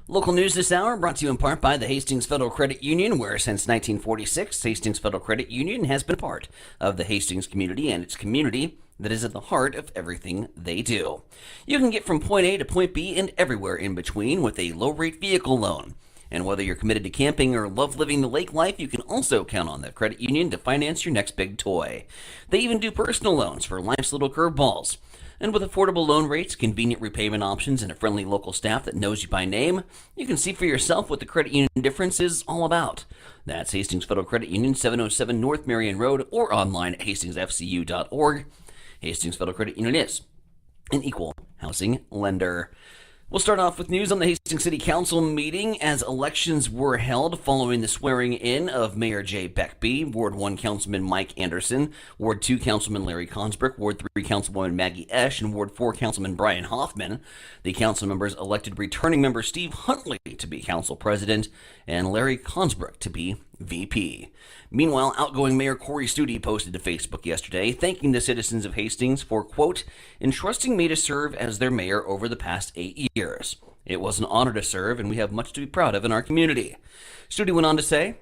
Local news this hour brought to you in part by the Hastings Federal Credit Union, where since 1946, Hastings Federal Credit Union has been part of the Hastings community and its community that is at the heart of everything they do. You can get from point A to point B and everywhere in between with a low-rate vehicle loan. And whether you're committed to camping or love living the lake life, you can also count on the credit union to finance your next big toy. They even do personal loans for life's little curveballs. And with affordable loan rates, convenient repayment options, and a friendly local staff that knows you by name, you can see for yourself what the credit union difference is all about. That's Hastings Federal Credit Union, 707 North Marion Road, or online at hastingsfcu.org. Hastings Federal Credit Union is an equal housing lender. We'll start off with news on the Hastings City Council meeting as elections were held following the swearing in of Mayor Jay Beckby, Ward 1 Councilman Mike Anderson, Ward 2 Councilman Larry Consbrick, Ward 3 Councilwoman Maggie Esch, and Ward 4 Councilman Brian Hoffman. The council members elected returning member Steve Huntley to be council president and Larry Consbrick to be VP. Meanwhile, outgoing Mayor Corey Studi posted to Facebook yesterday, thanking the citizens of Hastings for, quote, entrusting me to serve as their mayor over the past 8 years. It was an honor to serve, and we have much to be proud of in our community. Studi went on to say,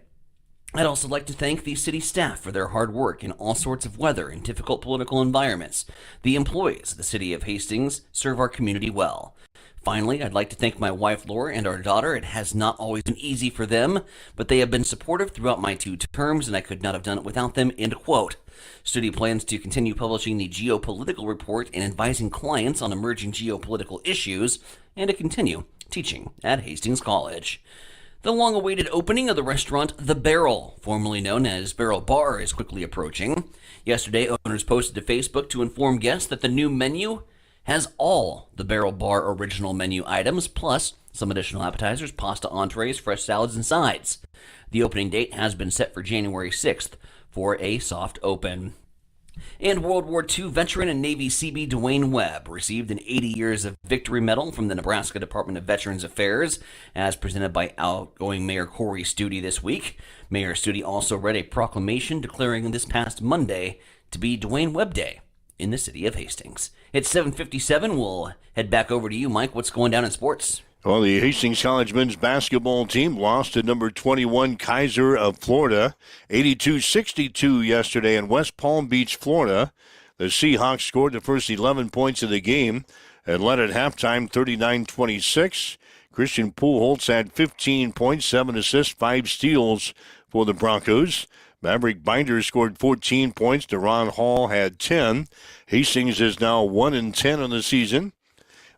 I'd also like to thank the city staff for their hard work in all sorts of weather and difficult political environments. The employees of the city of Hastings serve our community well. Finally, I'd like to thank my wife, Laura, and our daughter. It has not always been easy for them, but they have been supportive throughout my 2 terms, and I could not have done it without them, end quote. Studi plans to continue publishing the geopolitical report and advising clients on emerging geopolitical issues, and to continue teaching at Hastings College. The long-awaited opening of the restaurant The Barrel, formerly known as Barrel Bar, is quickly approaching. Yesterday, owners posted to Facebook to inform guests that the new menu has all the Barrel Bar original menu items, plus some additional appetizers, pasta entrees, fresh salads, and sides. The opening date has been set for January 6th for a soft open. And World War II veteran and Navy Seabee Dwayne Webb received an 80 Years of Victory Medal from the Nebraska Department of Veterans Affairs, as presented by outgoing Mayor Corey Studi this week. Mayor Studi also read a proclamation declaring this past Monday to be Dwayne Webb Day in the city of Hastings. It's 7:57. We'll head back over to you, Mike. What's going down in sports?
Well, the Hastings College men's basketball team lost to number 21 Kaiser of Florida, 82-62 yesterday in West Palm Beach, Florida. The Seahawks scored the first 11 points of the game and led at halftime 39-26. Christian Pujols had 15 points, 7 assists, 5 steals for the Broncos. Maverick Binder scored 14 points. Deron Hall had 10. Hastings is now 1-10 on the season.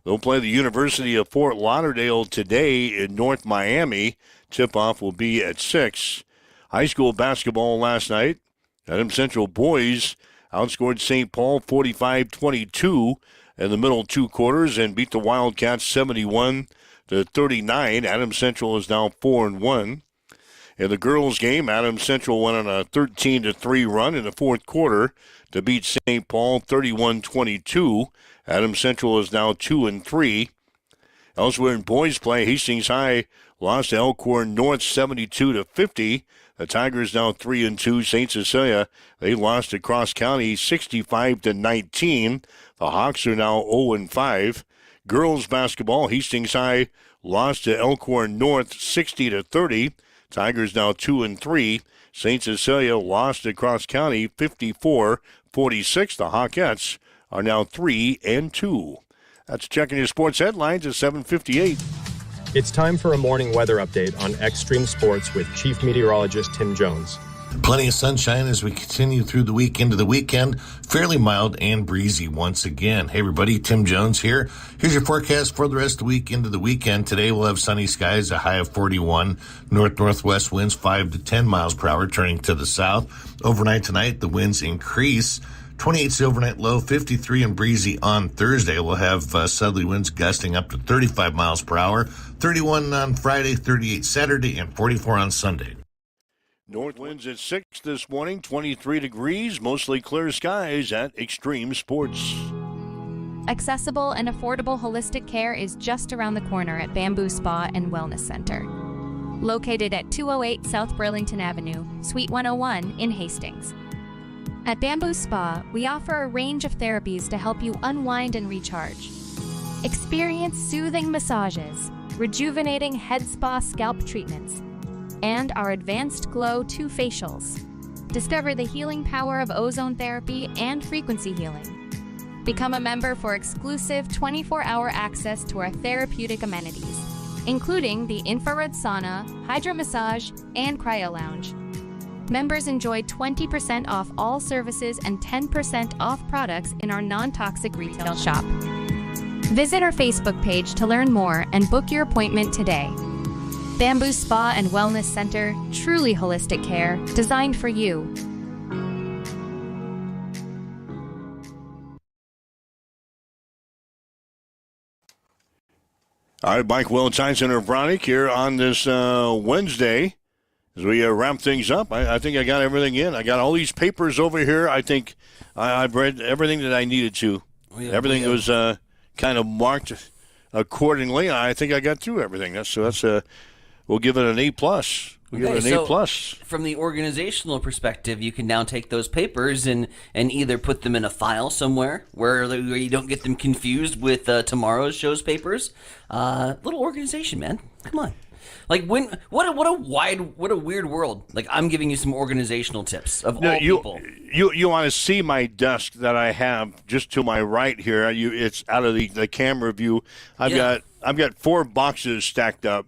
They'll play the University of Fort Lauderdale today in North Miami. Tip-off will be at 6. High school basketball last night. Adams Central boys outscored St. Paul 45-22 in the middle 2 quarters and beat the Wildcats 71-39. Adams Central is now 4-1. In the girls' game, Adams Central went on a 13-3 run in the 4th quarter to beat St. Paul 31-22. Adams Central is now 2-3. Elsewhere in boys' play, Hastings High lost to Elkhorn North 72-50. The Tigers now 3-2. St. Cecilia, they lost to Cross County 65-19. The Hawks are now 0-5. Girls' basketball, Hastings High lost to Elkhorn North 60-30. Tigers now 2-3. St. Cecilia lost to Cross County 54-46. The Hawkettes are now 3-2. That's checking your sports headlines at 7:58.
It's time for a morning weather update on Extreme Sports with Chief Meteorologist Tim Jones.
Plenty of sunshine as we continue through the week into the weekend. Fairly mild and breezy once again. Hey everybody, Tim Jones here. Here's your forecast for the rest of the week into the weekend. Today we'll have sunny skies, a high of 41. North-northwest winds 5 to 10 miles per hour turning to the south. Overnight tonight, the winds increase. 28's the overnight low, 53 and breezy on Thursday. We'll have southerly winds gusting up to 35 miles per hour. 31 on Friday, 38 Saturday, and 44 on Sunday.
North winds at 6 this morning, 23 degrees, mostly clear skies at Extreme Sports.
Accessible and affordable holistic care is just around the corner at Bamboo Spa and Wellness Center. Located at 208 South Burlington Avenue, Suite 101 in Hastings. At Bamboo Spa, we offer a range of therapies to help you unwind and recharge. Experience soothing massages, rejuvenating head spa scalp treatments, and our Advanced Glow 2 facials. Discover the healing power of ozone therapy and frequency healing. Become a member for exclusive 24-hour access to our therapeutic amenities, including the infrared sauna, hydro massage, and cryo lounge. Members enjoy 20% off all services and 10% off products in our non-toxic retail shop. Visit our Facebook page to learn more and book your appointment today. Bamboo Spa and Wellness Center, truly holistic care, designed for you.
All right, Mike Will, Time Center Bronick here on this Wednesday. As we wrap things up, I think I got everything in. I got all these papers over here. I think I've read everything that I needed to. Everything was kind of marked accordingly. I think I got through everything. We'll give it an A+. We'll give it an A+.
From the organizational perspective, you can now take those papers and either put them in a file somewhere where you don't get them confused with tomorrow's show's papers. Little organization, man. Come on. Like what a weird world. Like I'm giving you some organizational tips of all people.
You want to see my desk that I have just to my right here? It's out of the camera view. I've got 4 boxes stacked up.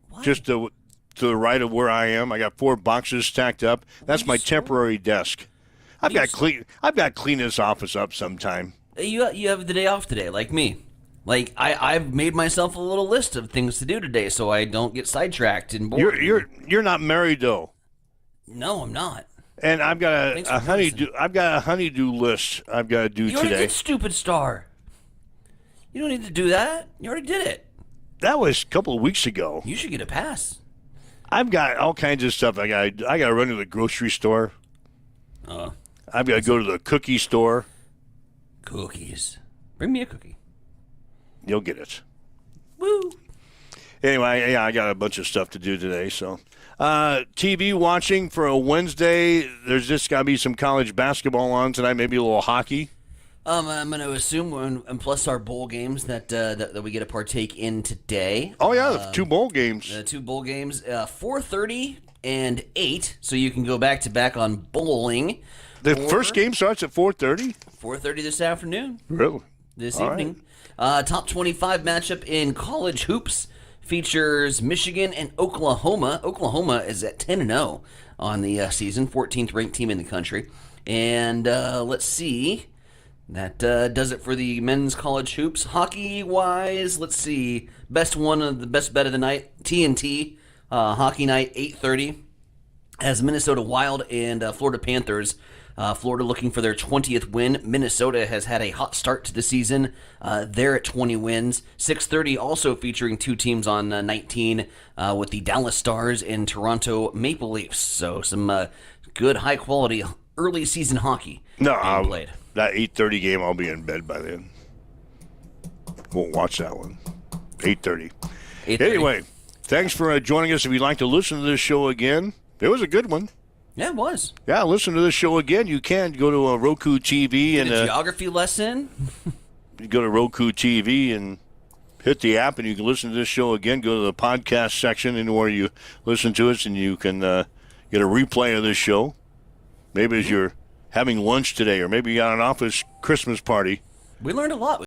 What? Just to the right of where I am. I got 4 boxes stacked up. That's my temporary desk. I've got to clean this office up sometime.
You have the day off today, like me. Like I've made myself a little list of things to do today, so I don't get sidetracked and bored.
You're not married though.
No, I'm not.
And I've got a honeydew list I've got to do today.
You already did Stupid Star. You don't need to do that. You already did it.
That was a couple of weeks ago.
You should get a pass.
I've got all kinds of stuff. I got to run to the grocery store. I've got to go to the cookie store.
Cookies. Bring me a cookie.
You'll get it.
Woo.
Anyway, yeah, I got a bunch of stuff to do today. So, TV watching for a Wednesday. There's just got to be some college basketball on tonight. Maybe a little hockey.
I'm going to assume, and plus our bowl games that we get to partake in today.
Oh yeah, the 2 bowl games.
2 bowl games, 4:30 and 8. So you can go back to back on bowling.
The first game starts at 4:30.
4:30 this afternoon.
Really?
This evening. Right. Top 25 matchup in college hoops features Michigan and Oklahoma. Oklahoma is at 10-0 on the season, 14th ranked team in the country. And let's see. That does it for the men's college hoops. Hockey-wise, let's see. Best bet of the night, TNT. Hockey night, 8:30. As Minnesota Wild and Florida Panthers. Florida looking for their 20th win. Minnesota has had a hot start to the season. They're at 20 wins. 6:30 also featuring 2 teams on 19 with the Dallas Stars and Toronto Maple Leafs. So some good, high-quality early season hockey being played.
That 8:30 game, I'll be in bed by then. Won't watch that one. 8:30. Anyway, thanks for joining us. If you'd like to listen to this show again, it was a good one.
Yeah, it was.
Yeah, listen to this show again. You can go to a Roku TV and
a geography lesson.
You go to Roku TV and hit the app, and you can listen to this show again. Go to the podcast section and where you listen to us, and you can get a replay of this show. Maybe as you're having lunch today, or maybe you got an office Christmas party.
We learned a lot.